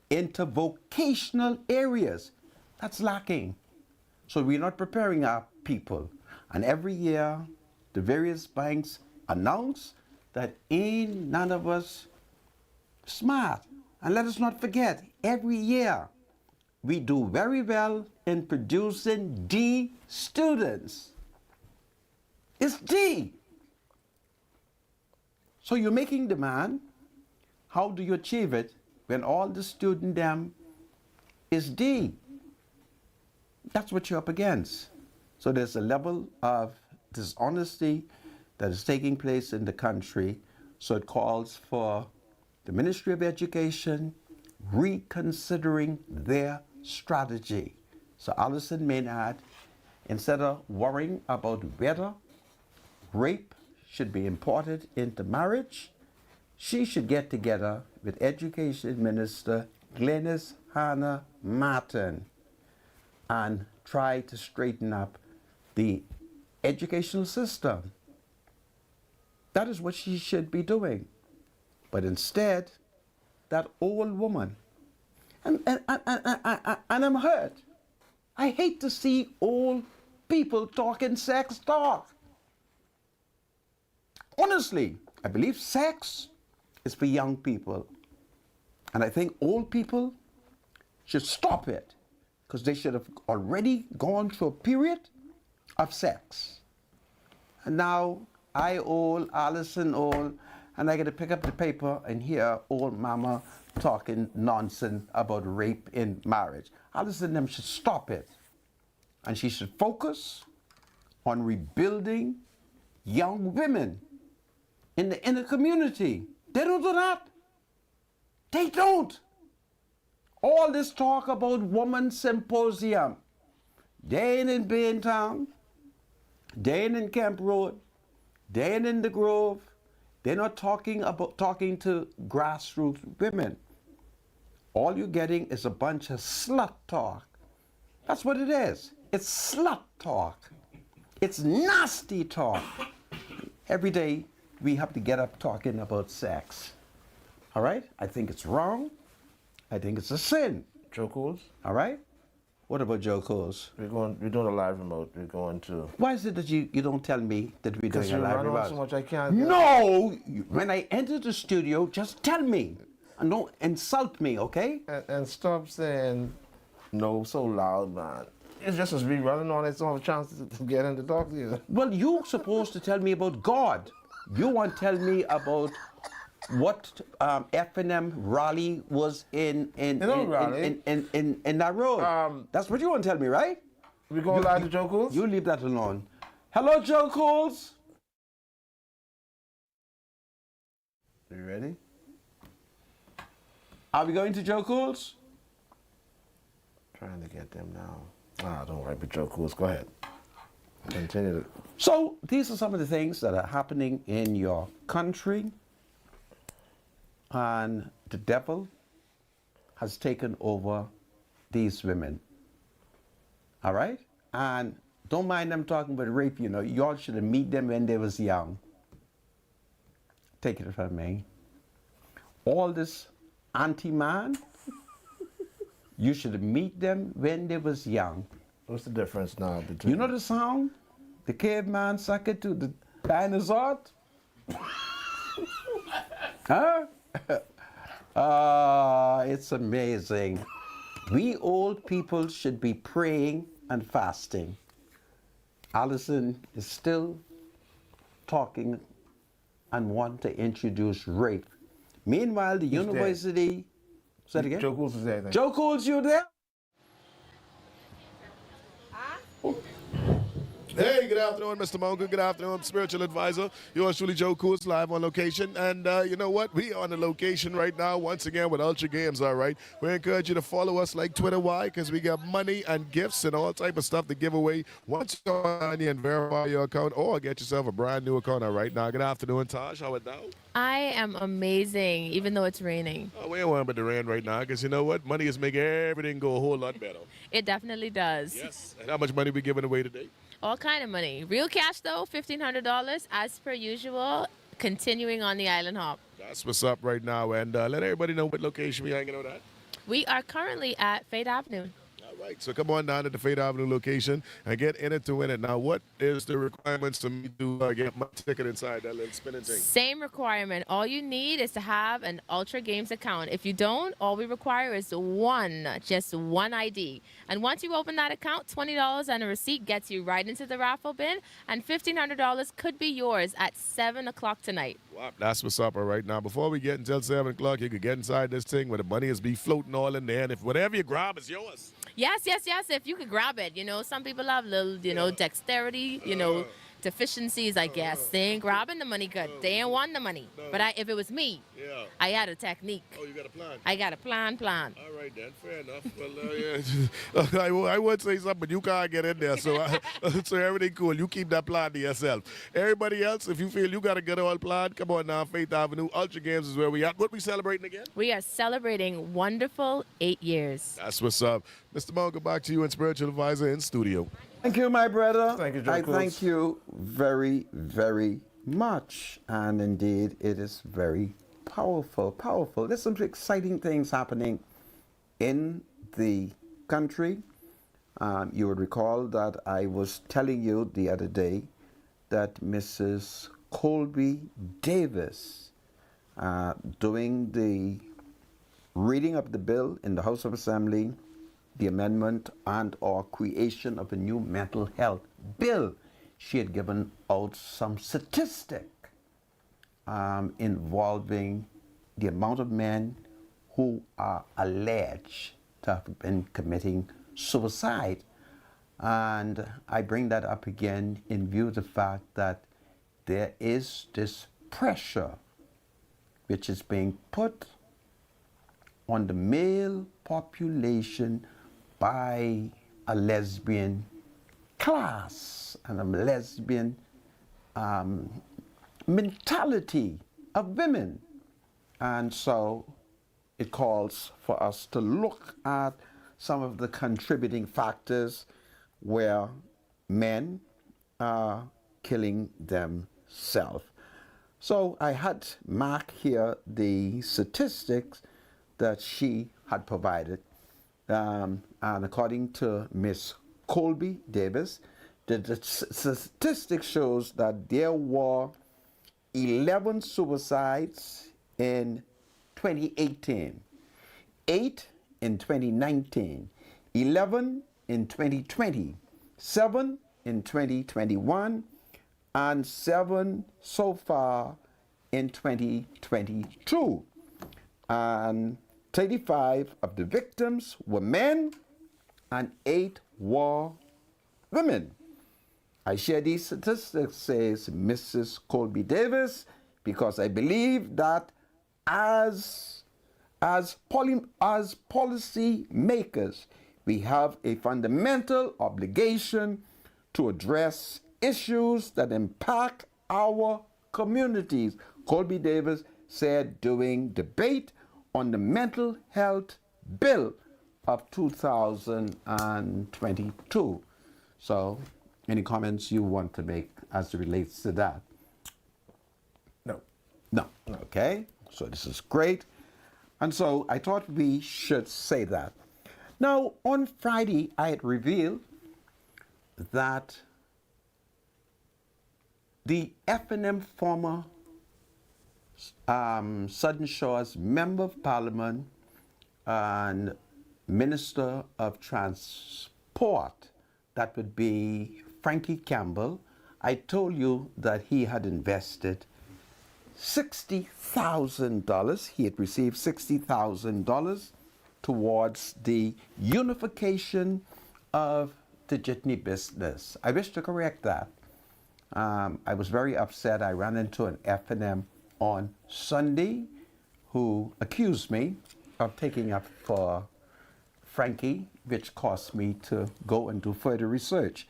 into vocational areas. That's lacking. So we're not preparing our people. And every year, the various banks announce that ain't none of us smart. And let us not forget, every year, we do very well in producing D students. It's D. So you're making demand. How do you achieve it when all the student them is D? That's what you're up against. So there's a level of dishonesty that is taking place in the country. So it calls for the Ministry of Education reconsidering their strategy. So Alison Maynard, instead of worrying about whether rape should be imported into marriage, she should get together with Education Minister Glenys Hannah Martin and try to straighten up the educational system. That is what she should be doing. But instead, that old woman, and I'm hurt. I hate to see old people talking sex talk. Honestly, I believe sex is for young people. And I think old people should stop it because they should have already gone through a period of sex. And now I old, Allison old, and I get to pick up the paper and hear old mama talking nonsense about rape in marriage. Allison and them should stop it. And she should focus on rebuilding young women in the community. They don't do that. They don't. All this talk about woman symposium. They ain't in Baintown. They ain't in Camp Road. They ain't in the Grove. They're not talking to grassroots women. All you're getting is a bunch of slut talk. That's what it is. It's slut talk. It's nasty talk. Every day we have to get up talking about sex. All right? I think it's wrong. I think it's a sin. Joe Cools? All right? What about Joe Cools? We're doing a live remote. We're going to. Why is it that you don't tell me that we're doing a live Because you run on remote? so much I can't. No! When I enter the studio, just tell me. And don't insult me, okay? And stop saying no so loud, man. It's just as we running on. It's not a chance to get in to talk to you. Well, you're supposed to tell me about God. You want to tell me about what F&M Raleigh was in that road. That's what you want to tell me, right? We going live to Joe Cools? You leave that alone. Hello, Joe Cools. You ready? Are we going to Joe Cools? Trying to get them now. Don't worry, but Joe Cools, go ahead. Continue to. So these are some of the things that are happening in your country, and the devil has taken over these women. All right? And don't mind them talking about rape, y'all should have met them when they was young. Take it from me. All this anti-man, you should have met them when they was young. What's the difference now between? You know the song? The caveman suck it to the dinosaur? Huh? It's amazing. We old people should be praying and fasting. Allison is still talking and want to introduce rape. Meanwhile, the university... Say it again? Joe Cools is there. Joe Cools, you there? Hey, good afternoon, Mr. Mongo. Good afternoon, spiritual advisor. Yours truly, Joe Cools, live on location. And you know what? We are on the location right now, once again, with Ultra Games, all right? We encourage you to follow us like Twitter. Why? Because we got money and gifts and all type of stuff to give away once you're on and verify your account or get yourself a brand new account. All right, now, good afternoon, Taj. How it now? I am amazing, even though it's raining. Oh, we ain't worrying about the rain right now because you know what? Money is making everything go a whole lot better. It definitely does. Yes. And how much money we giving away today? All kind of money. Real cash, though, $1,500 as per usual, continuing on the island hop. That's what's up right now. And let everybody know what location we hanging out at. We are currently at Fayette Avenue. All right, so come on down to the Fayette Avenue location and get in it to win it. Now, what is the requirements to me to get my ticket inside that little spinning thing? Same requirement. All you need is to have an Ultra Games account. If you don't, all we require is just one ID. And once you open that account, $20 and a receipt gets you right into the raffle bin, and $1,500 could be yours at 7 o'clock tonight. Wow, that's what's up. All right, now, before we get until 7 o'clock, you could get inside this thing where the money is be floating all in there, and if whatever you grab is yours. Yes. If you could grab it, some people have little, dexterity, deficiencies, I guess. They ain't grabbing the money good. They ain't want the money. No. But if it was me, Yeah. I had a technique. Oh, you got a plan? I got a plan. All right, then. Fair enough. Well, yeah. I would say something, but you can't get in there. So, so everything cool. You keep that plan to yourself. Everybody else, if you feel you got a good old plan, come on now. Faith Avenue. Ultra Games is where we at. What we celebrating again? We are celebrating wonderful 8 years. That's what's up. Mr. Mongo, back to you and Spiritual Advisor in studio. Thank you, my brother. Thank you, Joe I Cruz. thank you very, very much. And indeed, it is very powerful, powerful. There's some exciting things happening in the country. You would recall that I was telling you the other day that Mrs. Colby Davis, doing the reading of the bill in the House of Assembly, the amendment and or creation of a new mental health bill, she had given out some statistic involving the amount of men who are alleged to have been committing suicide. And I bring that up again in view of the fact that there is this pressure which is being put on the male population by a lesbian class and a lesbian mentality of women. And so it calls for us to look at some of the contributing factors where men are killing themselves. So I had Mark here the statistics that she had provided. And according to Miss Colby Davis, the statistic shows that there were 11 suicides in 2018, 8 in 2019, 11 in 2020, 7 in 2021, and 7 so far in 2022. And 35 of the victims were men and 8 were women. I share these statistics, says Mrs. Colby Davis, because I believe that as policy makers, we have a fundamental obligation to address issues that impact our communities. Colby Davis said during debate on the mental health bill of 2022. So, any comments you want to make as it relates to that? No. No. Okay. So this is great. And so I thought we should say that. Now, on Friday, I had revealed that the F&M former Southern Shores Member of Parliament and Minister of Transport, that would be Frankie Campbell, I told you that he had invested $60,000. He had received $60,000 towards the unification of the jitney business. I wish to correct that. I was very upset. I ran into an F&M on Sunday who accused me of taking up for Frankie, which caused me to go and do further research.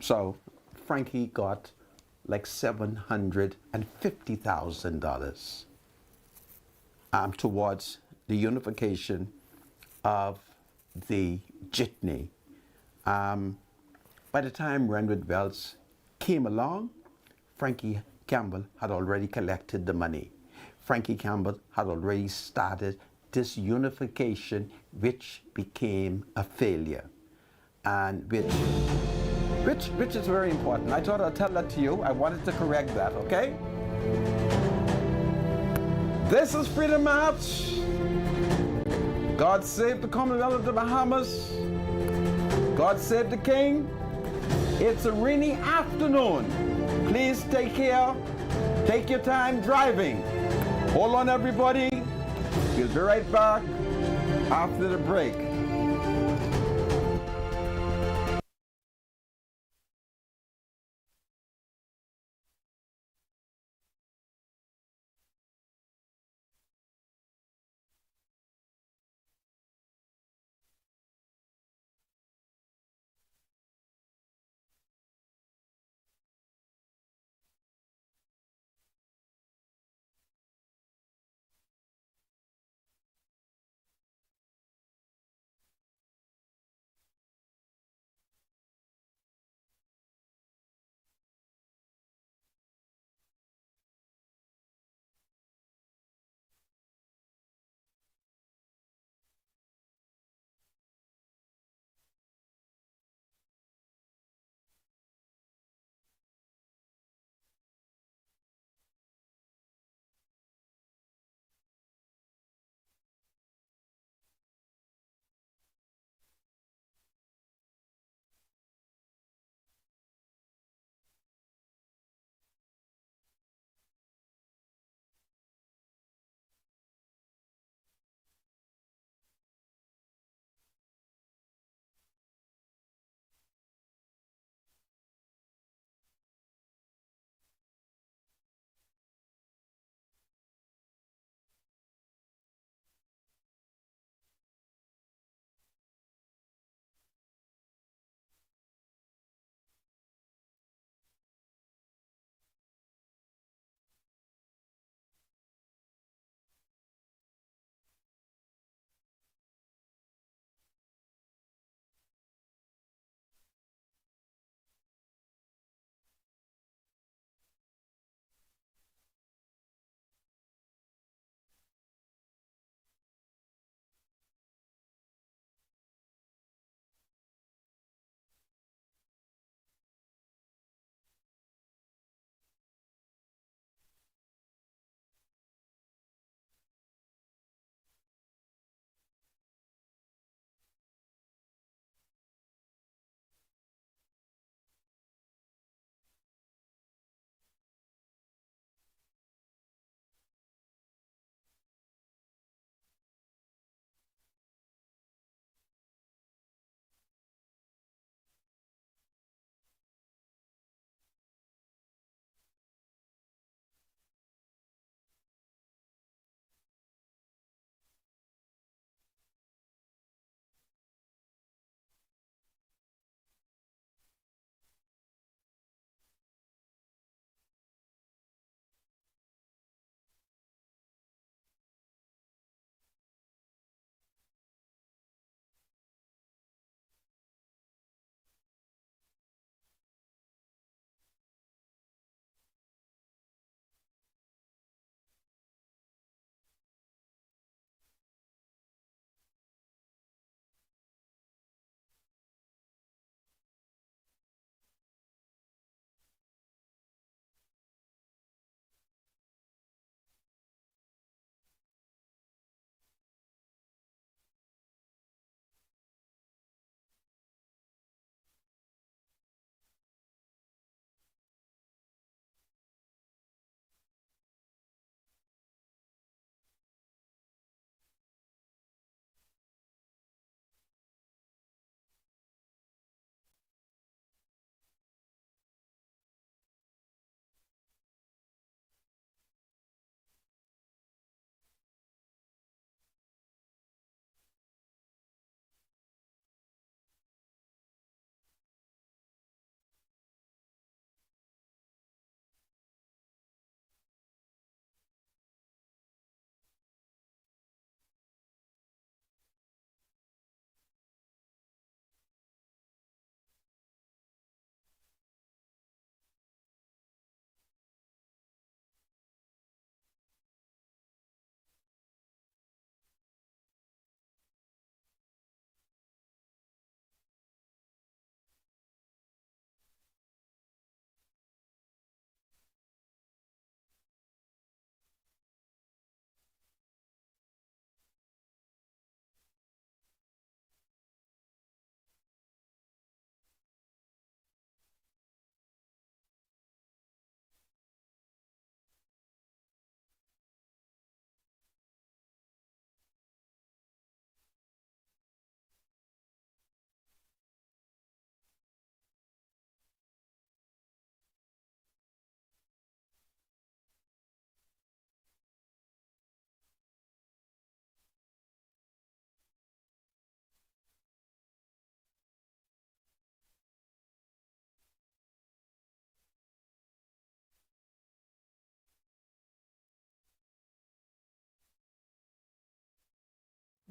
So Frankie got like $750,000 towards the unification of the jitney. By the time Renwood Wells came along, Frankie Campbell had already collected the money. Frankie Campbell had already started this unification, which became a failure, and which is very important. I thought I'd tell that to you. I wanted to correct that, okay? This is Freedom March. God save the Commonwealth of the Bahamas. God save the King. It's a rainy afternoon. Please take care. Take your time driving. Hold on, everybody. We'll be right back after the break.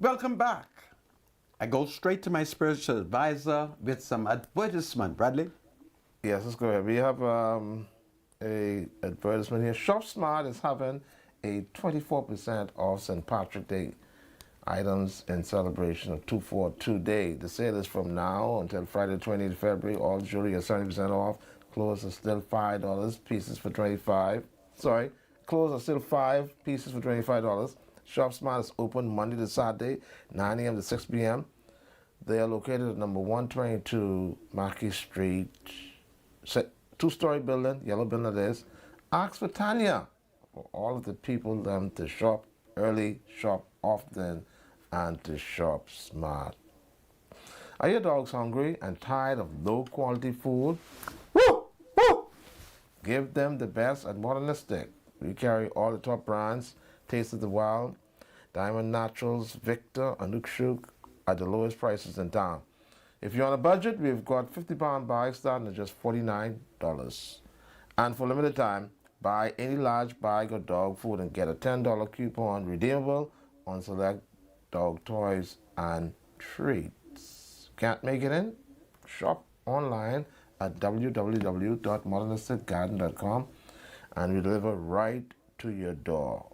Welcome back. I go straight to my spiritual advisor with some advertisement. Bradley? Yes, let's go ahead. We have a advertisement here. Shop Smart is having a 24% off St. Patrick's Day items in celebration of 242 Day. The sale is from now until Friday, 20th February. All jewelry is 70% off. Clothes are still $5, pieces for $25. Sorry, clothes are still 5 pieces for $25. Shop Smart is open Monday to Saturday, 9 a.m. to 6 p.m. They are located at number 122 Mackey Street, two-story building, yellow building it is. Ask for Tanya for all of the people to shop early, shop often, and to shop smart. Are your dogs hungry and tired of low-quality food? Woo! Woo! Give them the best at Modernistic. We carry all the top brands, Taste of the Wild, Diamond Naturals, Victor, Anukshuk at the lowest prices in town. If you're on a budget, we've got 50-pound bags starting at just $49. And for limited time, buy any large bag of dog food and get a $10 coupon redeemable on select dog toys and treats. Can't make it in? Shop online at www.modernisticgarden.com and we deliver right to your door.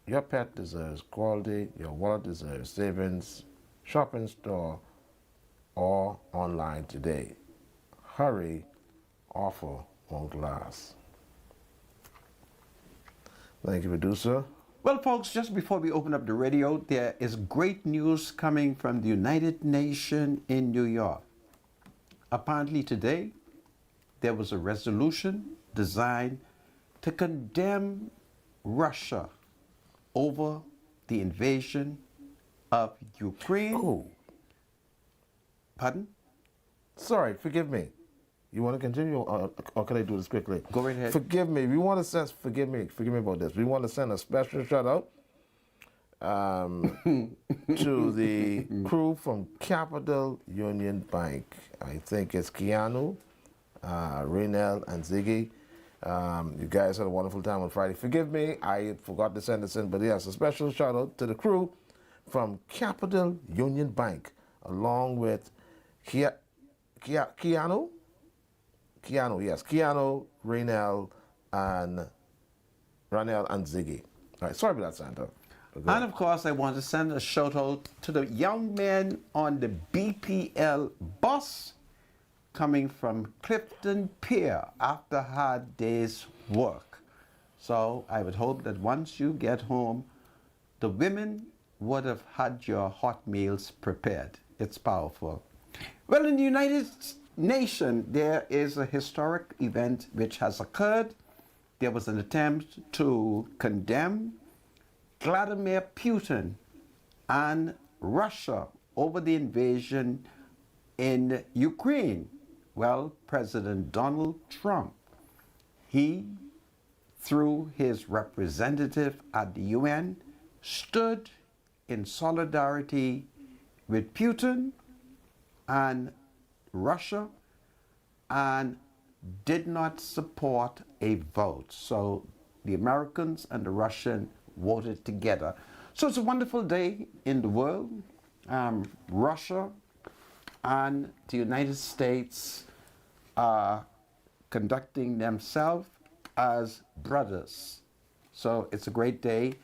Your pet deserves quality, your wallet deserves savings. Shop in store or online today. Hurry, offer won't last. Thank you, producer. Well, folks, just before we open up the radio, there is great news coming from the United Nations in New York. Apparently today, there was a resolution designed to condemn Russia over the invasion of Ukraine. Oh. Pardon? Sorry, forgive me. You want to continue or can I do this quickly? Go right ahead. Forgive me. We want to send, forgive me about this. We want to send a special shout out to the crew from Capital Union Bank. I think it's Keanu, Raynell, and Ziggy. You guys had a wonderful time on Friday. Forgive me, I forgot to send this in, but yes, a special shout out to the crew from Capital Union Bank, along with Keanu, Raynell, and Ziggy. All right, sorry about that, Santa. And of course, I want to send a shout out to the young men on the BPL bus coming from Clifton Pier after a hard day's work. So I would hope that once you get home, the women would have had your hot meals prepared. It's powerful. Well, in the United Nations, there is a historic event which has occurred. There was an attempt to condemn Vladimir Putin and Russia over the invasion in Ukraine. Well, President Donald Trump, he, through his representative at the UN, stood in solidarity with Putin and Russia and did not support a vote. So the Americans and the Russians voted together. So it's a wonderful day in the world. Russia and the United States are conducting themselves as brothers. So it's a great day.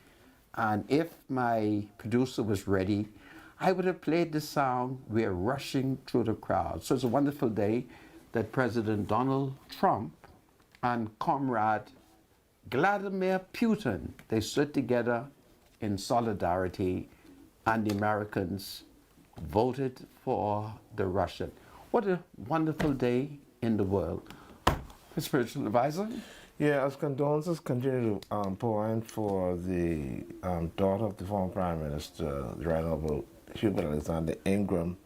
And if my producer was ready, I would have played the song "We're Rushing Through the Crowd." So it's a wonderful day that President Donald Trump and comrade Vladimir Putin, they stood together in solidarity, and the Americans voted for the Russian. What a wonderful day in the world. Spiritual advisor? Yeah, as condolences continue to pour in for the daughter of the former Prime Minister, the Right Honorable Hubert Alexander Ingram.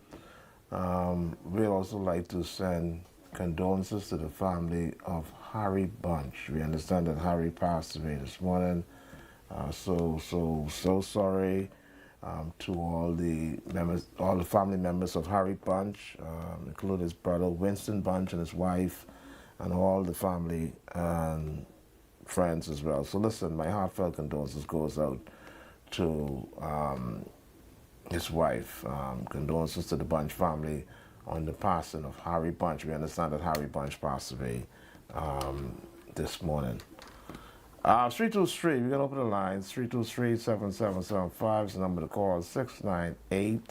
We'd also like to send condolences to the family of Harry Bunch. We understand that Harry passed away this morning. So sorry to all the members, all the family members of Harry Bunch, including his brother Winston Bunch and his wife, and all the family and friends as well. So listen, my heartfelt condolences goes out to his wife. Condolences to the Bunch family on the passing of Harry Bunch. We understand that Harry Bunch passed away this morning. 323, we're going to open the lines. 323-7775 is the number to call. 698-0775,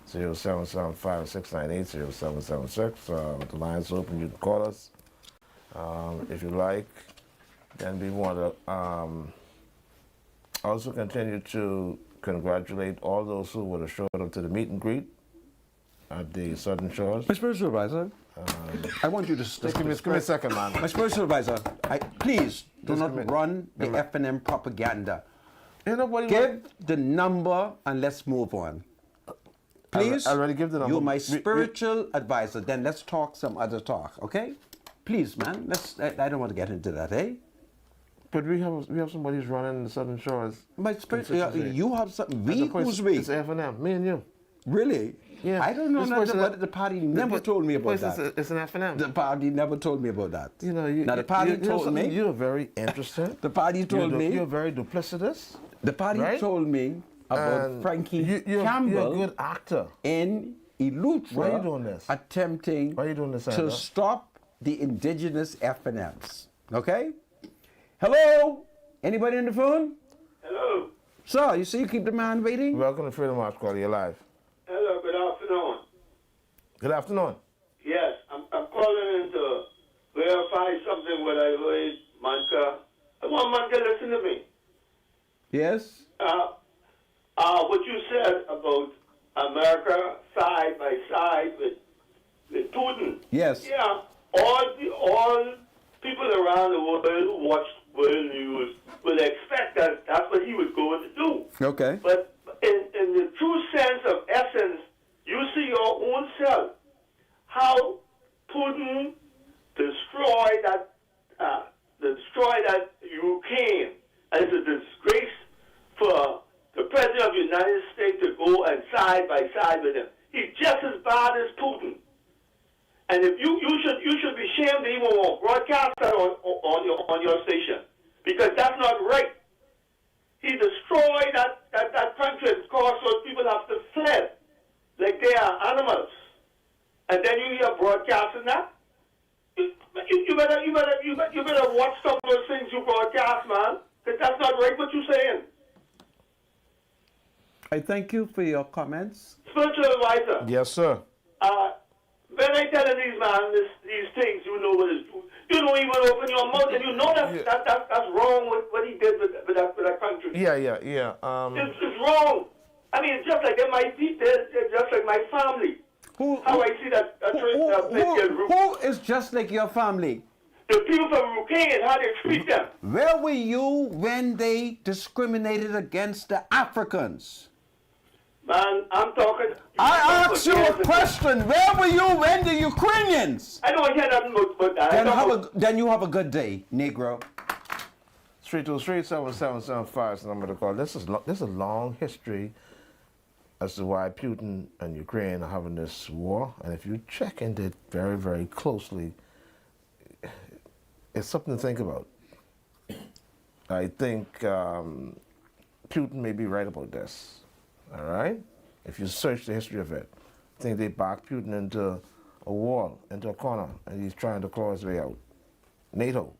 698-0776. The line's open. You can call us if you like. Then we want to also continue to congratulate all those who would have showed up to the meet and greet at the Southern Shores. My spiritual advisor, I want you to stick Just give me a second, man. My spiritual advisor, please do Just not give me- run the F&M propaganda. You know what? Give the number and let's move on. Please. I already give the number. You're my spiritual advisor. Then let's talk some other talk, okay? Please, man. I don't want to get into that, eh? But we have somebody who's running the Southern Shores. My spiritual. Consistency. You have something. As We opposed- who's we? It's F&M, me and you. Really? Yeah. I don't know This nothing person- about it. The party never told me about that. It's an F&M. The party never told me about that. You know, now the party told me. You're very interesting. The party told me. You're very duplicitous. The party right? told me about And Frankie you're Campbell a good actor. in Elutra Why are you doing this? attempting Why are you doing this, to Sandra? stop the indigenous F&Ms. Okay? Hello? Anybody on the phone? Hello. Sir, you see you keep the man waiting? Welcome to Freedom March Call. You're live. Hello, good afternoon. Good afternoon. Yes, I'm calling in to verify something what I heard, Manka. I want Manka to listen to me. Yes? What you said about America side by side with Putin. Yes. Yeah, all people around the world who watch world news would expect that that's what he was going to do. Okay. But in the true sense of essence, you see your own self, how Putin destroyed that Ukraine, and it's a disgrace for the president of the United States to go and side by side with him. He's just as bad as Putin. And if you should be ashamed to even broadcast that on your station, because that's not right. He destroyed that country and caused those people have to fled like they are animals. And then you hear broadcasting that. You better watch some of those things you broadcast, man, because that's not right what you're saying. I thank you for your comments. Spiritual advisor. Yes, sir. When I telling these man these things, you know what is. You don't even open your mouth, and you know that's wrong with what he did with that country. Yeah. It's wrong. I mean, it's just like they might be they're just like my family. How I see that Who is just like your family? the people from Ukraine, how they treat them. Where were you when they discriminated against the Africans? Man, I'm talking. I asked you a question. Where were you when the Ukrainians? I don't hear nothing but that. Then you have a good day, Negro. 323-7775 is the number to call. This is a long history as to why Putin and Ukraine are having this war. And if you check into it very, very closely, it's something to think about. I think Putin may be right about this. All right? If you search the history of it, I think they backed Putin into a wall, into a corner, and he's trying to claw his way out. NATO.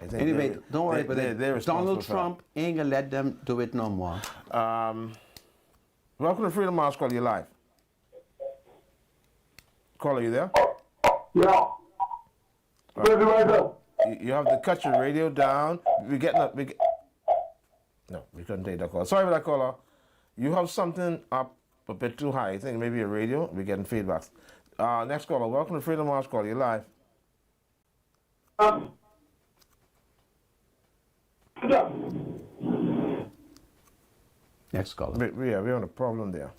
I think Anyway, don't worry about it. they're responsible Donald for Trump ain't gonna let them do it no more. that. Welcome to Freedom House. Call you live. Caller, you there? Yeah. You have to cut your radio down. No, we couldn't take that call. Sorry for that caller. You have something up a bit too high. I think maybe a radio. We're getting feedbacks. Next caller. Welcome to Freedom House. Call you live. Next caller. We're on a problem there.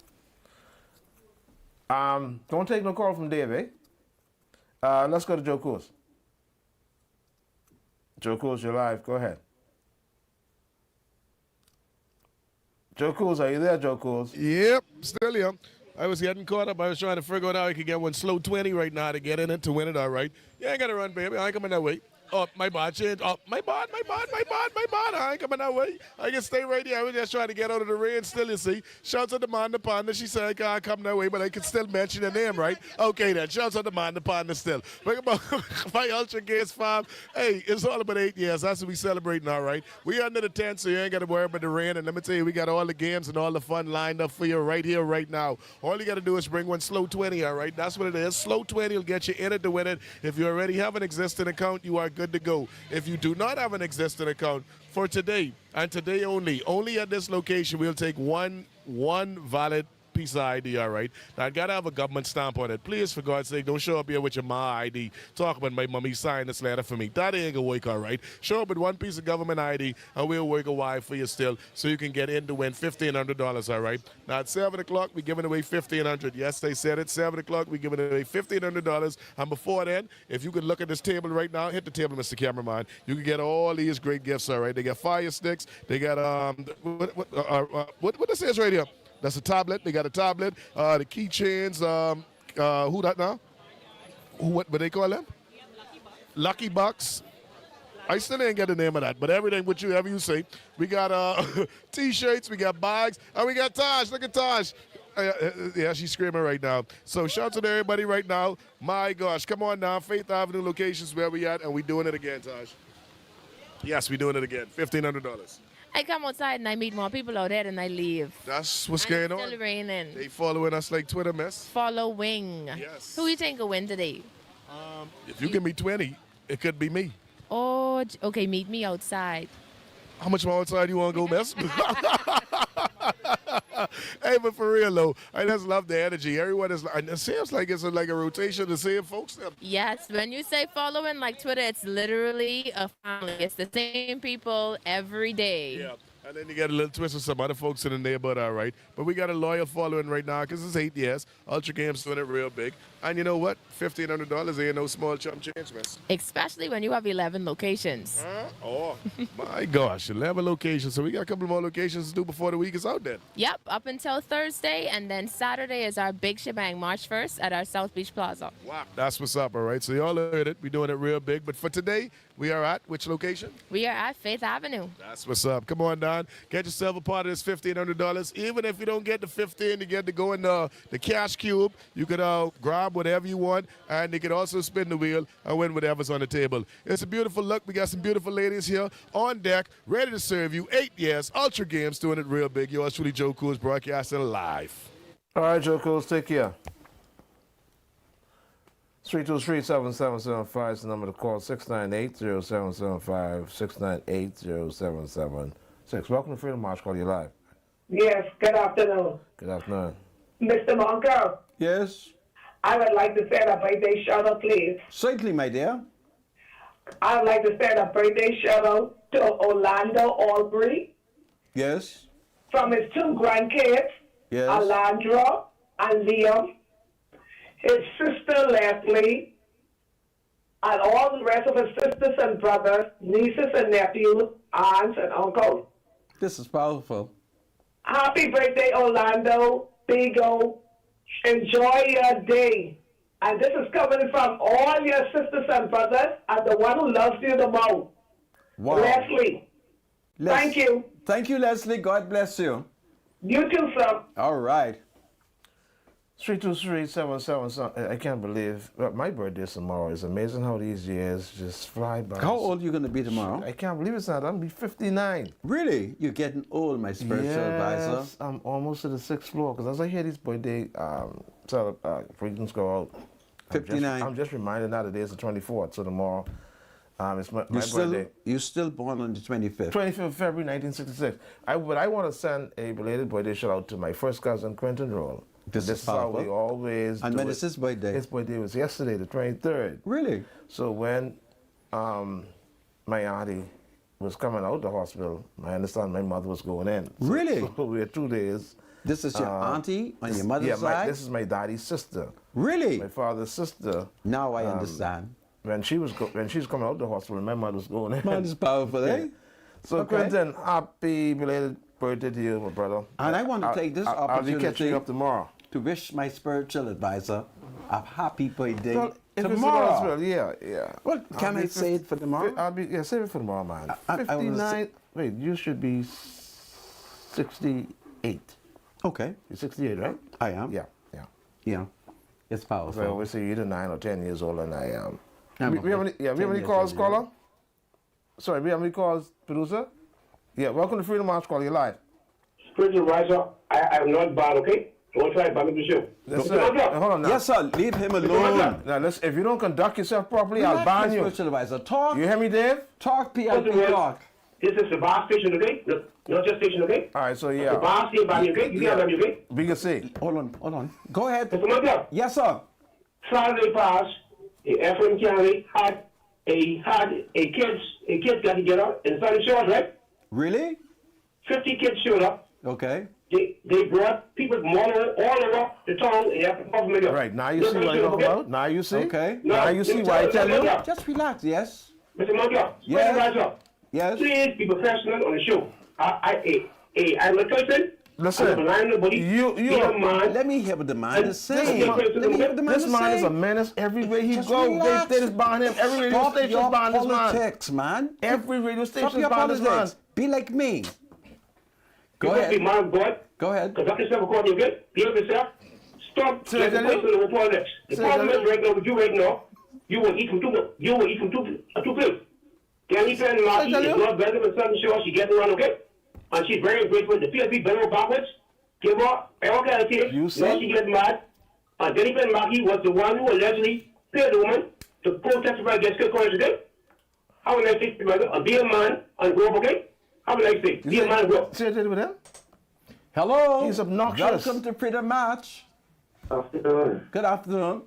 Don't take no call from Dave, eh? Let's go to Joe Coos. Joe Coos, you're live. Go ahead. Joe Coos, are you there, Joe Coos? Yep, still here. I was getting caught up. I was trying to figure out how I could get one slow 20 right now to get in it to win it all right. Yeah, I got to run, baby. I ain't coming that way. Oh, my bad, change. Oh, my bad. I ain't coming that way. I can stay right here. I was just trying to get out of the rain still, you see. Shouts out to Manda Panda. She said I can't come that way, but I can still mention her name, right? Okay, then. Shouts out to Manda Panda still. Look about my Ultra Games farm. Hey, it's all about 8 years. That's what we celebrating now, right? We under the tent, so you ain't got to worry about the rain. And let me tell you, we got all the games and all the fun lined up for you right here, right now. All you got to do is bring one slow 20, all right? That's what it is. Slow 20 will get you in it to win it. If you already have an existing account, you are good to go. If you do not have an existing account, for today and today only at this location, we'll take one valid piece of ID, all right? Now, I got to have a government stamp on it. Please, for God's sake, don't show up here with your Ma ID. Talk about my mommy signed this letter for me. That ain't going to work, all right? Show up with one piece of government ID, and we'll work a while for you still so you can get in to win $1,500, all right? Now, at 7 o'clock, we're giving away $1,500. Yes, they said it. 7 o'clock, we're giving away $1,500. And before then, if you could look at this table right now, hit the table, Mr. Cameraman. You can get all these great gifts, all right? They got fire sticks. They got, what this is right here? That's a tablet. They got a tablet. The keychains. Who that now? What they call them? Lucky Bucks. I still ain't get the name of that, but everything with you, whatever you say. We got T-shirts, we got bags, and we got Taj. Look at Taj. Yeah, she's screaming right now. So shout out to everybody right now. My gosh, come on now. Faith Avenue locations where we at, and we doing it again, Taj. Yes, we doing it again. $1,500. I come outside and I meet more people out there than I leave. That's what's And going it's on. still raining. They following us like Twitter, miss. Following. Yes. Who you think will win today? If you give me 20, it could be me. Oh, okay, meet me outside. How much more outside you want to go, miss? Hey, but for real, though, I just love the energy. Everyone is, and it seems like it's like a rotation to seeing folks. Yes, when you say following like Twitter, it's literally a family. It's the same people every day. Yeah. And then you get a little twist with some other folks in the neighborhood, all right. But we got a loyal following right now because it's 8 years. Ultra Games doing it real big. And you know what? $1,500 ain't no small chump change, miss. Especially when you have 11 locations. Huh? Oh, my gosh. 11 locations. So we got a couple more locations to do before the week is out then. Yep, up until Thursday. And then Saturday is our big shebang, March 1st at our South Beach Plaza. Wow. That's what's up, all right. So y'all heard it. We're doing it real big. But for today, we are at which location? We are at Faith Avenue. That's what's up. Come on down. Get yourself a part of this $1,500. Even if you don't get the 15, you get to go in the cash cube. You could grab whatever you want, and you could also spin the wheel and win whatever's on the table. It's a beautiful look. We got some beautiful ladies here on deck, ready to serve you. 8 years, Ultra Games, doing it real big. Yours truly, Joe Cool's broadcasting live. All right, Joe Coles, take care. 323-7775 is the number to call. 698-0775, 698-0776. Welcome to Freedom March. Call you live. Yes, good afternoon. Good afternoon. Mr. Monco, Yes, I would like to send a birthday shout out, please. certainly, my dear. I would like to send a birthday shout out to Orlando Albury Yes, from his 2 grandkids, yes. Alondra and Liam, his sister Leslie, and all the rest of his sisters and brothers, nieces and nephews, aunts and uncles. This is powerful. Happy birthday, Orlando, Big O. Enjoy your day. And this is coming from all your sisters and brothers and the one who loves you the most. Wow. Leslie. Thank you. Thank you, Leslie. God bless you. You too, sir. All right. 323-7775. I can't believe my birthday is tomorrow. It's amazing how these years just fly by. How old are you going to be tomorrow? I can't believe it's not. I'm going to be 59. Really? You're getting old, my spiritual advisor. Yes, I'm almost to the 6th floor. Because as I hear these birthday greetings go out, 59. I'm just reminded now today is the 24th. So tomorrow, it's my birthday. You're still born on the 25th. 25th of February, 1966. But I want to send a belated birthday shout out to my first cousin, Quentin Roll. This is how powerful. we always And do when it. is his birthday? His birthday was yesterday, the 23rd. Really? So when my auntie was coming out of the hospital, I understand my mother was going in. Really? So we had 2 days. This is your auntie on your mother's side? This is my daddy's sister. Really? My father's sister. Now I understand. When she was coming out of the hospital, my mother was going in. Man, is powerful, eh? So Okay. Quentin, happy belated birthday to you, my brother. And I want to take this I'll be catching opportunity you up tomorrow. to wish my spiritual advisor a happy birthday. Well, If it's Tomorrow. Roswell, yeah. Well, can I say it for tomorrow? Save it for tomorrow, man. I wanna 59. Wait, you should be 68. Okay, You're 68, right? I am. Yeah. Yeah, it's powerful. So I always say you're either 9 or 10 years older than I am. I'm We have any, about we have 10 any years calls, older. caller? Sorry, we have any calls, producer? Yeah, welcome to Freedom March Call. You're live. Spiritual advisor, I am not bad, okay? Don't try to buy me the show. Yes, Mr. sir. Monkey, Hold on now. Yes, sir. Leave him alone. Now, listen, if you don't conduct yourself properly, I'll Relax, ban Mr. you. Spiritual advisor. Talk. You hear me, Dave? Talk, Listen, PLP, man. talk. This is the bar station, okay? Not your station, okay? All right, so The yeah. bar station, by me, okay? You got me, okay? We can see. Hold on. Go ahead. Mr. Monkey, Yes, sir. Saturday past, Ephraim County had a kids got together in Sunny Shores, right? Really? 50 kids showed up. Okay. They brought people from all over the town and after government. All right, now you see what I'm talking about? Now you see? Okay. Now you see why I tell you? Just relax. Yes. Mr. Monkey, Yes. Yes. please be professional on the show. I'm a person. Listen, I'm not relying on nobody. you Be a man. Let me hear what the man is saying. This Let me hear what the man This is man is a saying. menace everywhere he Just goes. relax. They just ban him. Every radio Stop station your ban this man. politics, man. Every radio Stop station your ban this man. politics. Be like me. Go You must be ahead. man of God. Go ahead. Conduct yourself according to good. Be of yourself. Stop Say it getting again. away from the politics. The Say it problem is again. right now with you right now, you will eat from two pills. Danny Penn Markey Say it is again. not better than something sure she getting around, okay? And she's very grateful. The PLP bent over backwards. Give her all kind of tips. You Now see? she gets mad. And Danny Penn Markey was the one who allegedly paid the woman to protest against good courage today. How will I say, brother? And be a man and grow up, okay? How will I say? Be a man and grow up. Say it with him. Hello. He's obnoxious. Welcome to Freedom March. Afternoon. Good afternoon.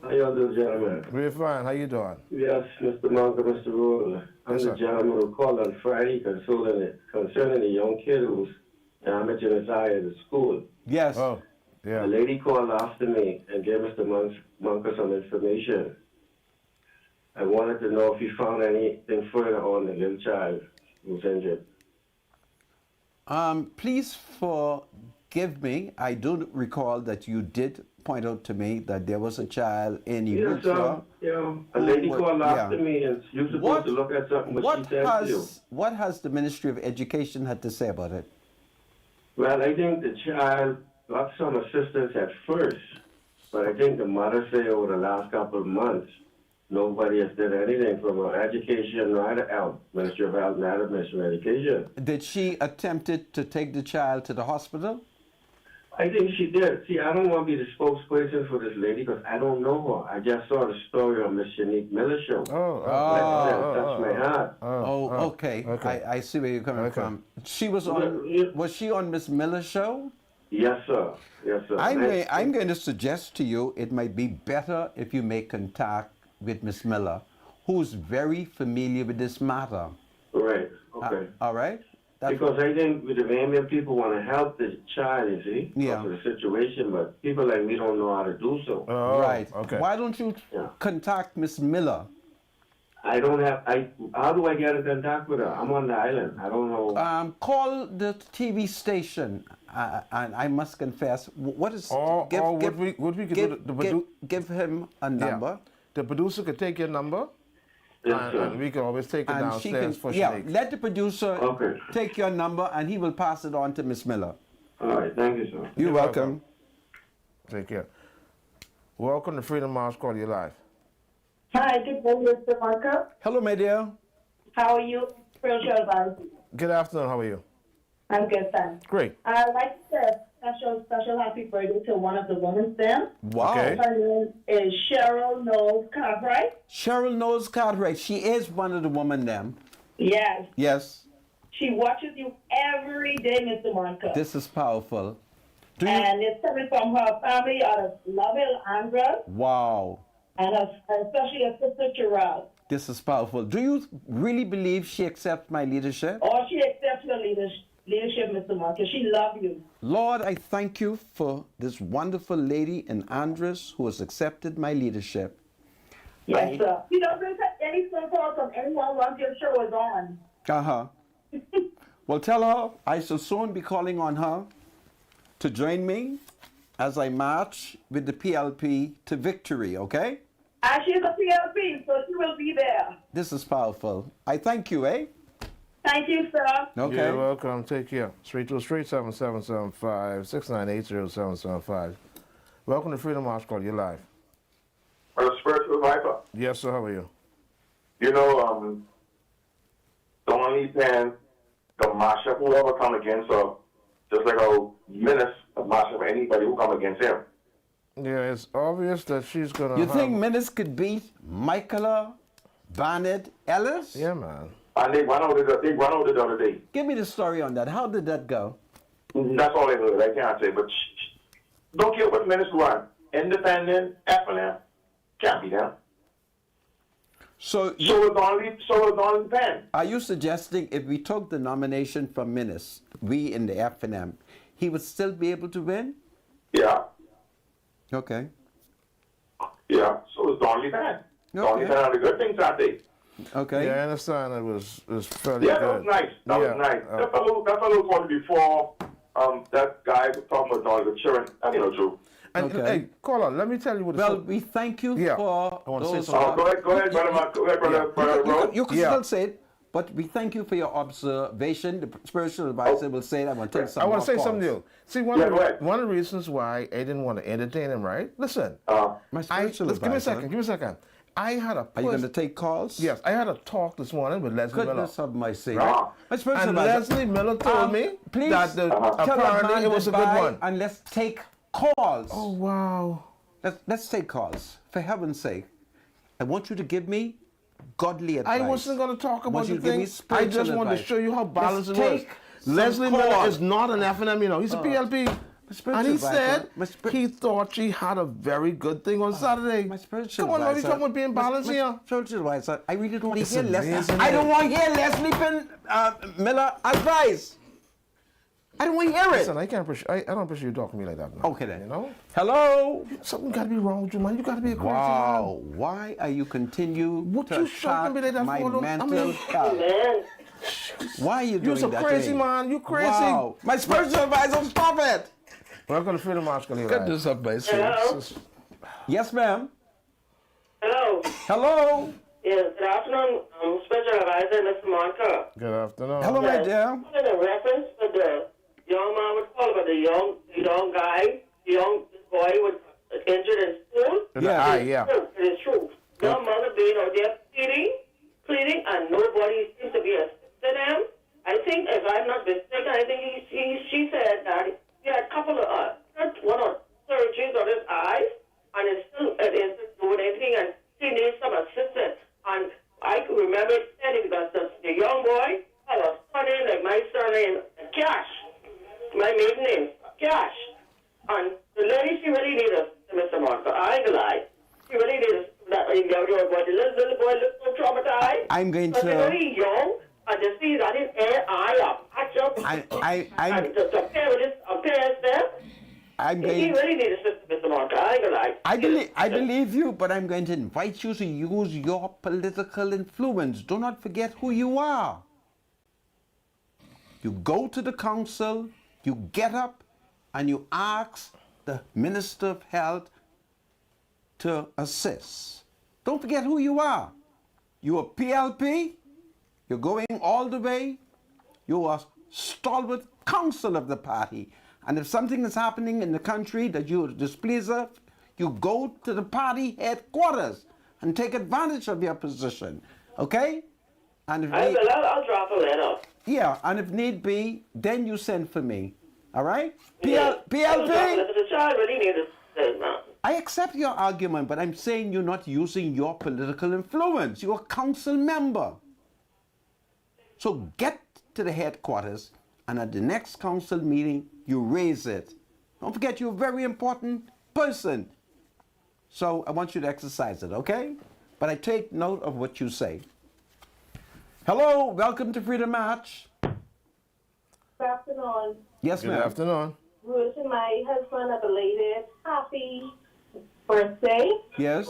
How y'all doing, gentlemen? We're fine. How you doing? Yes, Mr. Monk and Mr. Rule. I'm Yes, the sir. gentleman who called on Friday concerning the young kid who's damaging his eye at the school. Yes. Oh, A yeah. lady called after me and gave Mr. Monk some information. I wanted to know if he found anything further on the little child who's injured. Please forgive me. I do recall that you did point out to me that there was a child in Yes, wheelchair. a lady Who- called yeah. after me and you're supposed What- to look at something what she said to you. What has the Ministry of Education had to say about it? Well, I think the child got some assistance at first, but I think the mother said over the last couple of months, nobody has done anything from her education, neither health, Ministry of Health, neither Ministry of Education. Did she attempted to take the child to the hospital? I think she did. See, I don't want to be the spokesperson for this lady because I don't know her. I just saw the story on Miss Shanique Miller show. Touched my heart. Okay. okay. I see where you're coming Okay. from. She was on. Well, yeah. Was she on Miss Miller's show? Yes, sir. Yes, sir. I'm going to suggest to you it might be better if you make contact with Miss Miller, who's very familiar with this matter. Right. Okay. All right. That's- Because I think with the Zambian people want to help the child, you see, Yeah. because of the situation, but people like me don't know how to do so. Oh, right. Okay. Why don't you Yeah. contact Miss Miller? I don't have. How do I get in contact with her? I'm on the island. I don't know. Call the TV station, and I must confess, what is Or would we could do give him a number, The producer could take your number, Yes, and sir. we can always take it and she downstairs can for yeah. Shanique. Let the producer Okay. take your number, and he will pass it on to Miss Miller. All right. Thank you, sir. You're welcome. Take care. Welcome to Freedom March Call. You live. Hi, good morning, Mr. Marco. Hello, my dear. How are you? Spiritual advisor. Good afternoon. How are you? I'm good, thanks. Great. I'd like to say a special happy birthday to one of the women there. Wow. Okay. Her name is Cheryl Knowles Cartwright. Cheryl knows Cartwright. She is one of the women them. Yes. Yes. She watches you every day, Mr. Marco. This is powerful. Do you? And it's coming from her family out of Lovell, Andra, Wow. and especially her sister, Cheryl. This is powerful. Do you really believe she accepts my leadership? Or she accepts your leadership, Mr. Marco. She loves you. Lord, I thank you for this wonderful lady in Andres who has accepted my leadership. Yes, sir. You don't get any phone calls from anyone once your show is on. Uh-huh. Well, tell her I shall soon be calling on her to join me as I march with the PLP to victory, okay? And she's a PLP, so she will be there. This is powerful. I thank you, eh? Thank you, sir. Okay. You're welcome. Take care. 323-7775, Welcome to Freedom March Call. You're live. Spiritual advisor. Yes, sir. How are you? You know, the only pen, the mashup, whoever come against her, just like a menace of mashup anybody who come against him. Yeah, it's obvious that she's gonna. You think Menace could beat Michaela Barnett Ellis? Yeah, man. And they run out the other day. Give me the story on that. How did that go? That's all I heard. I can't say, but don't care what menace run. Independent, FNF, can't be them. So it's only pen. Are you suggesting if we took the nomination from Menace, we in the FNM, he would still be able to win? Yeah. Okay. Yeah, so it's the only pen. The only pen are the good things out there. Okay. Yeah, I understand. It was fairly Yeah, good. that was nice. That was nice. That fellow called before that guy was talking about all the children. That ain't no true. And hey, caller, let me tell you what. Well, we thank you for. I want to say those- something. Go ahead, brother. You can still say it, but we thank you for your observation. The spiritual advisor will say that. I want to take some I want to say more something calls. new. See, one of the reasons why I didn't want to entertain him, right? Listen. My spiritual Give me a advisor. second. Give me a second. I had a. Are you going to take calls? Yes, I had a talk this morning with Leslie Miller. Goodness of my sake. Right? My spiritual And advisor. Leslie Miller told me please that tell a apparently man it was a good goodbye one. And let's take calls. Oh, wow. Let's take calls. For heaven's sake. I want you to give me godly advice. I wasn't going to talk about the you to give me thing. I spiritual just wanted to advice. show you how balanced Let's it was. take some Leslie Miller calls. is not an FNM, you know. He's a PLP. And he said he thought she had a very good thing on Saturday. My spiritual Come on, are we advisor. talking about being balanced here? Spiritual advisor. I really don't want to It's hear Leslie. amazing, I isn't don't it? want to hear Leslie Miller advice. I don't want to hear it. Listen, I don't appreciate you talking to me like that. Now, Okay then. You know? Hello. Something got to be wrong with you, man. You got to be a crazy Wow. man. Why are you continuing What to you talking attack about that my for? mental Man. health? Why are you doing You're so that? crazy, to me? man. You crazy. Wow. My spiritual advisor, stop it. Welcome to Freedom March. Goodness of my sake. Hello? Yes, ma'am. Hello. Hello. Yes, good afternoon, Special Advisor, Mr. Monca. Good afternoon. Hello, my dear. In a reference to the young man was called about the young guy, the young boy was injured in school. Yeah. It is true. Young mother being out there pleading, and nobody seems to be assisting them. I think, if I'm not mistaken, I think she said that he had a couple of one or surgeries on his eyes, and it isn't doing anything, and he needs some assistance. And I can remember it clearly because the young boy had a surname like my surname, Cash, my maiden name, Cash. And the lady, she really needs us, Mr. Marco. I ain't gonna lie. She really needs us. That little boy looks so traumatized. I'm going But to. he's very young, and to see that his eye up, patch up, and to compare with his appearance there. I'm He going. really needs assistance, Mr. Marco. I ain't gonna lie. I believe you, but I'm going to invite you to use your political influence. Do not forget who you are. You go to the council, you get up, and you ask the Minister of Health to assist. Don't forget who you are. You are PLP, you're going all the way, you are stalwart counsel of the party. And if something is happening in the country that you're displeased of, you go to the party headquarters and take advantage of your position. Okay? And if I'll drop a letter. yeah, and if need be, then you send for me. All right? I'll drop a PLP? letter. The child really needs assistance, man. I accept your argument, but I'm saying you're not using your political influence. You're a council member. So get to the headquarters, and at the next council meeting, you raise it. Don't forget, you're a very important person. So I want you to exercise it, okay? But I take note of what you say. Hello, welcome to Freedom March. Good afternoon. Yes, Good ma'am. afternoon. Wishing my husband a belated happy birthday, Yes,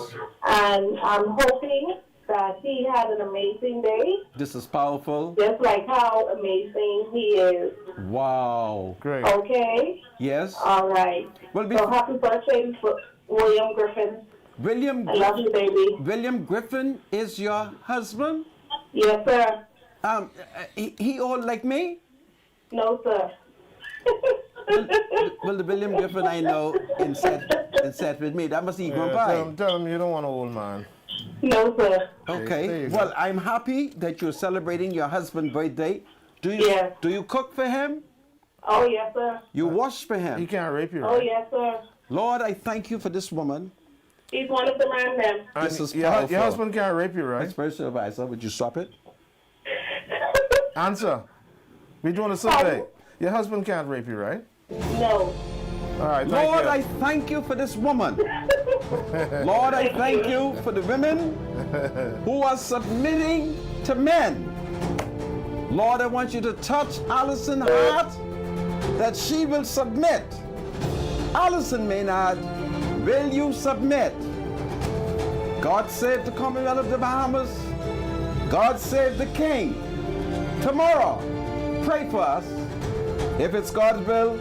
and I'm hoping that he had an amazing day, this is powerful. just like how amazing he is. Wow. Great. Okay? Yes. All right. Well, So happy birthday, William Griffin. William, I love you, baby. William Griffin is your husband? Yes, sir. He old like me? No, sir. Well, the William Griffin I know in set with me, that must even by. Tell him you don't want an old man. No, sir. Okay. There you go. Well, I'm happy that you're celebrating your husband's birthday. Do you cook for him? Oh, yes, sir. You wash for him? He can't rape you, right? Oh, yes, sir. Lord, I thank you for this woman. He's one of the man them. And This is your powerful. husband can't rape you, right? Spiritual advisor, would you stop it? Answer. We're doing a survey. Your husband can't rape you, right? No. All right, thank Lord, you. I thank you for this woman. Lord, I thank you for the women who are submitting to men. Lord, I want you to touch Allison's heart that she will submit. Allison Maynard, will you submit? God save the Commonwealth of the Bahamas. God save the King. Tomorrow, pray for us. If it's God's will,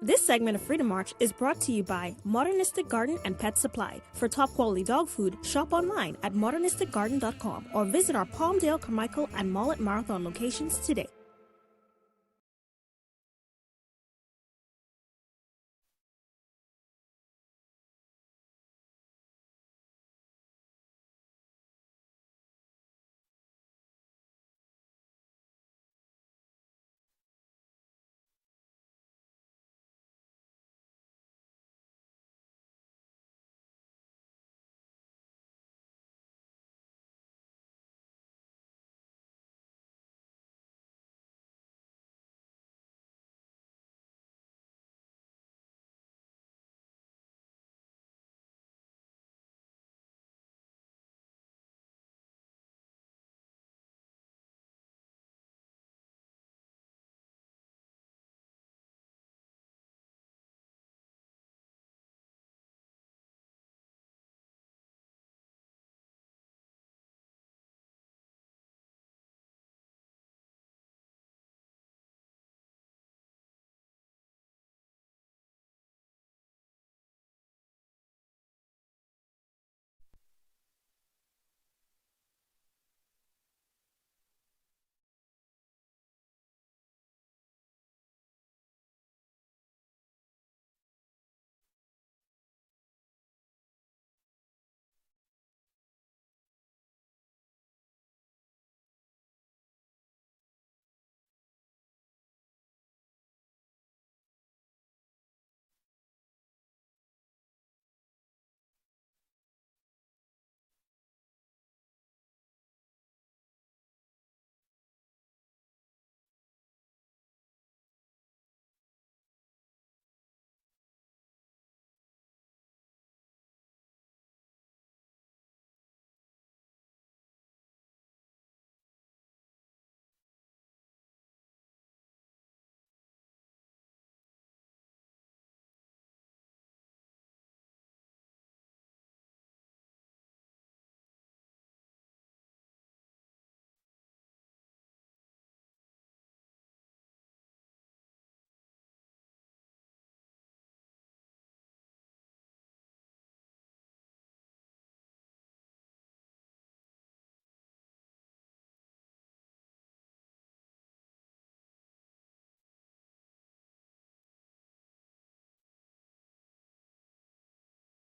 This segment of Freedom March is brought to you by Modernistic Garden and Pet Supply. For top quality dog food, shop online at modernisticgarden.com or visit our Palmdale, Carmichael, and Mall at Marathon locations today.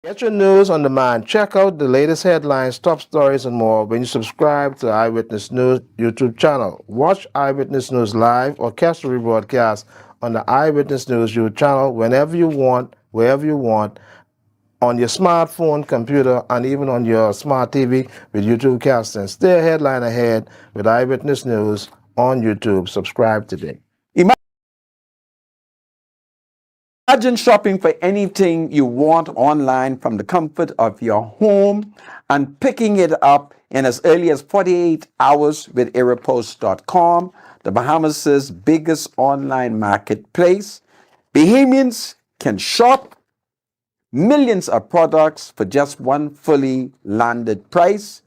Get your news on demand. Check out the latest headlines, top stories, and more when you subscribe to Eyewitness News YouTube channel. Watch Eyewitness News live or catch the rebroadcast on the Eyewitness News YouTube channel whenever you want, wherever you want, on your smartphone, computer, and even on your smart TV with YouTube casting. Stay a headline ahead with Eyewitness News on YouTube. Subscribe today. Imagine shopping for anything you want online from the comfort of your home and picking it up in as early as 48 hours with Aeropost.com, the Bahamas' biggest online marketplace. Bahamians can shop millions of products for just one fully landed price.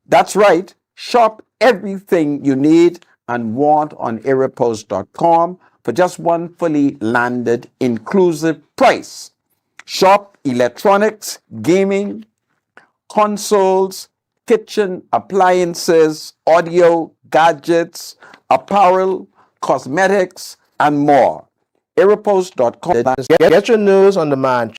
That's right, shop everything you need and want on Aeropost.com for just one fully landed inclusive price. Shop electronics, gaming, consoles, kitchen appliances, audio, gadgets, apparel, cosmetics, and more. Aeropost.com. Get your news on demand.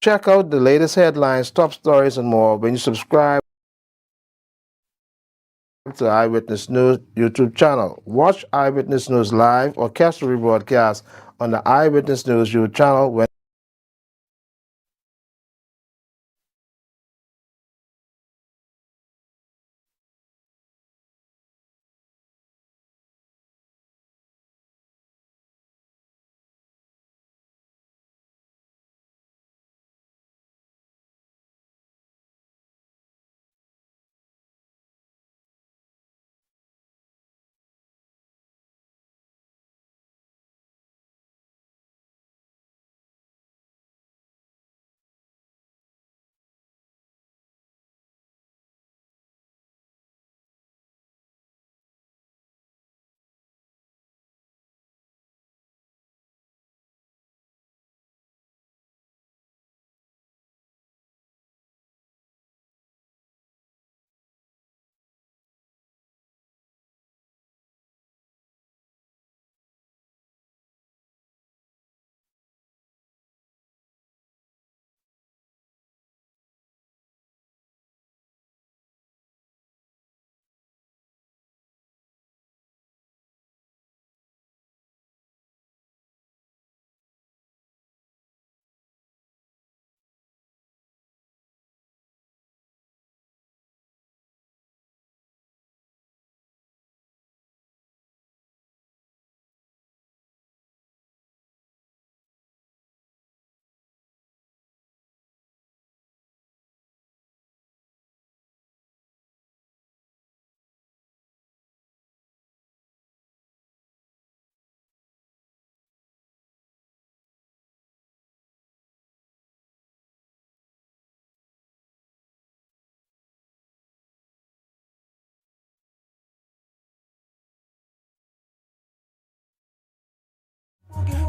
Check out the latest headlines, top stories, and more when you subscribe to Eyewitness News YouTube channel. Watch Eyewitness News live or catch the rebroadcast on the Eyewitness News YouTube channel when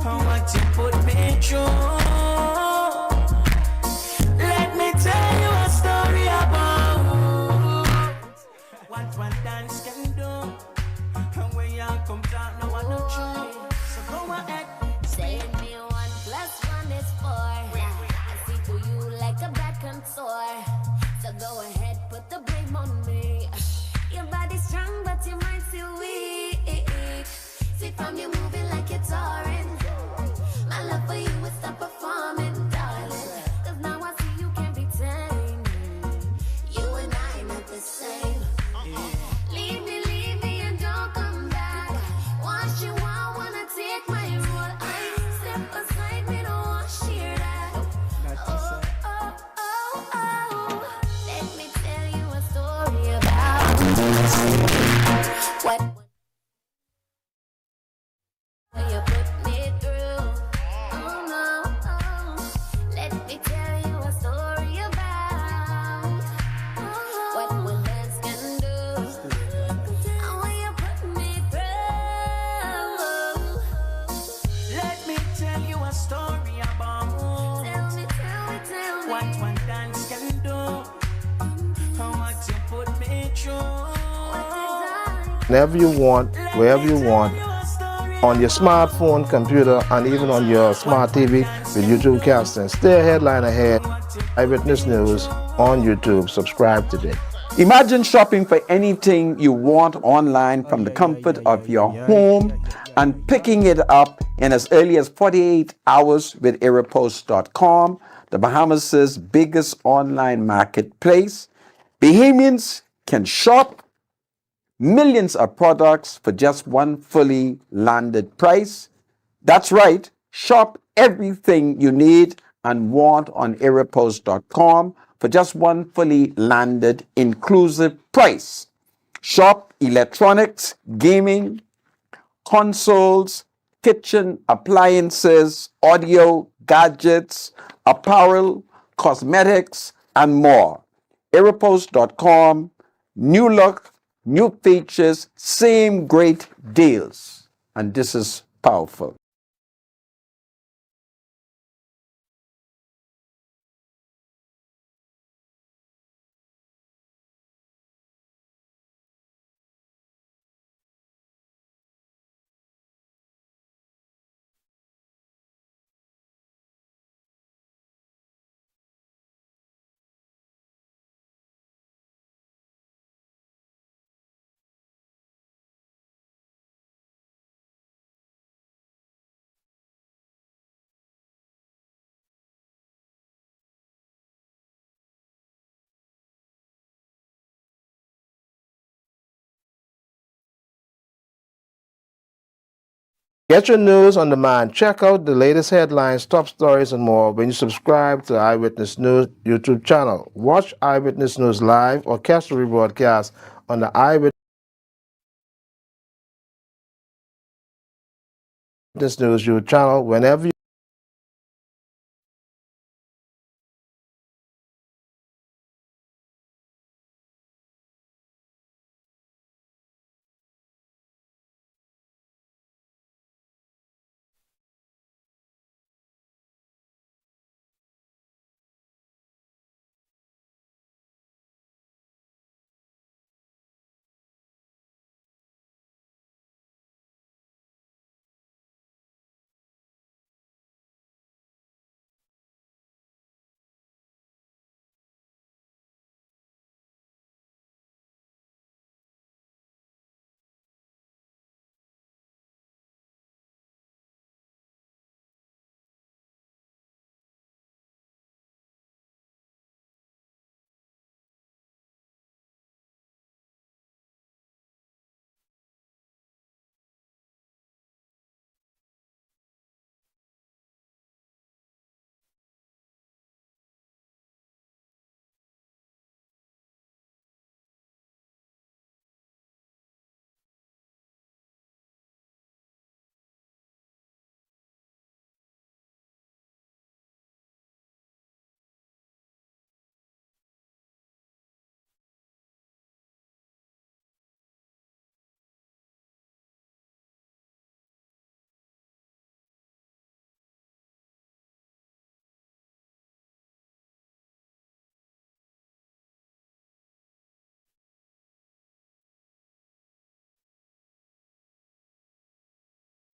what you put me through. Let me tell you a story about what one dance can do. And when you come down, no one no true. So go ahead. Say me 1 + 1 is 4. I see through you like a bad consort. So go ahead, put the blame on me. Your body's strong, but your mind's still weak. See from you moving like it's orange. My love for you will stop performing, darling. Cause now I see you can't be tamed. You and I not the same. Leave me and don't come back. Once you want, wanna take my role. I step aside, me don't want to hear that. Oh, oh, oh, oh. Let me tell you a story about what you put me through. Oh no, oh. Let me tell you a story about what one dance can do. And when you put me through. Let me tell you a story about Tell me. what one dance can do. And what you put me through. whenever you want, wherever you want, on your smartphone, computer, and even on your smart TV with YouTube casting. Stay a headline ahead. Eyewitness News on YouTube. Subscribe today. Imagine shopping for anything you want online from the comfort of your home and picking it up in as early as 48 hours with Aeropost.com, the Bahamas' biggest online marketplace. Bahamians can shop millions of products for just one fully landed price. That's right, shop everything you need and want on Aeropost.com for just one fully landed inclusive price. Shop electronics, gaming, consoles, kitchen appliances, audio, gadgets, apparel, cosmetics, and more. Aeropost.com, new look, new features, same great deals. And this is powerful. Get your news on demand. Check out the latest headlines, top stories, and more when you subscribe to Eyewitness News YouTube channel. Watch Eyewitness News live or catch the rebroadcast on the Eyewitness News YouTube channel whenever you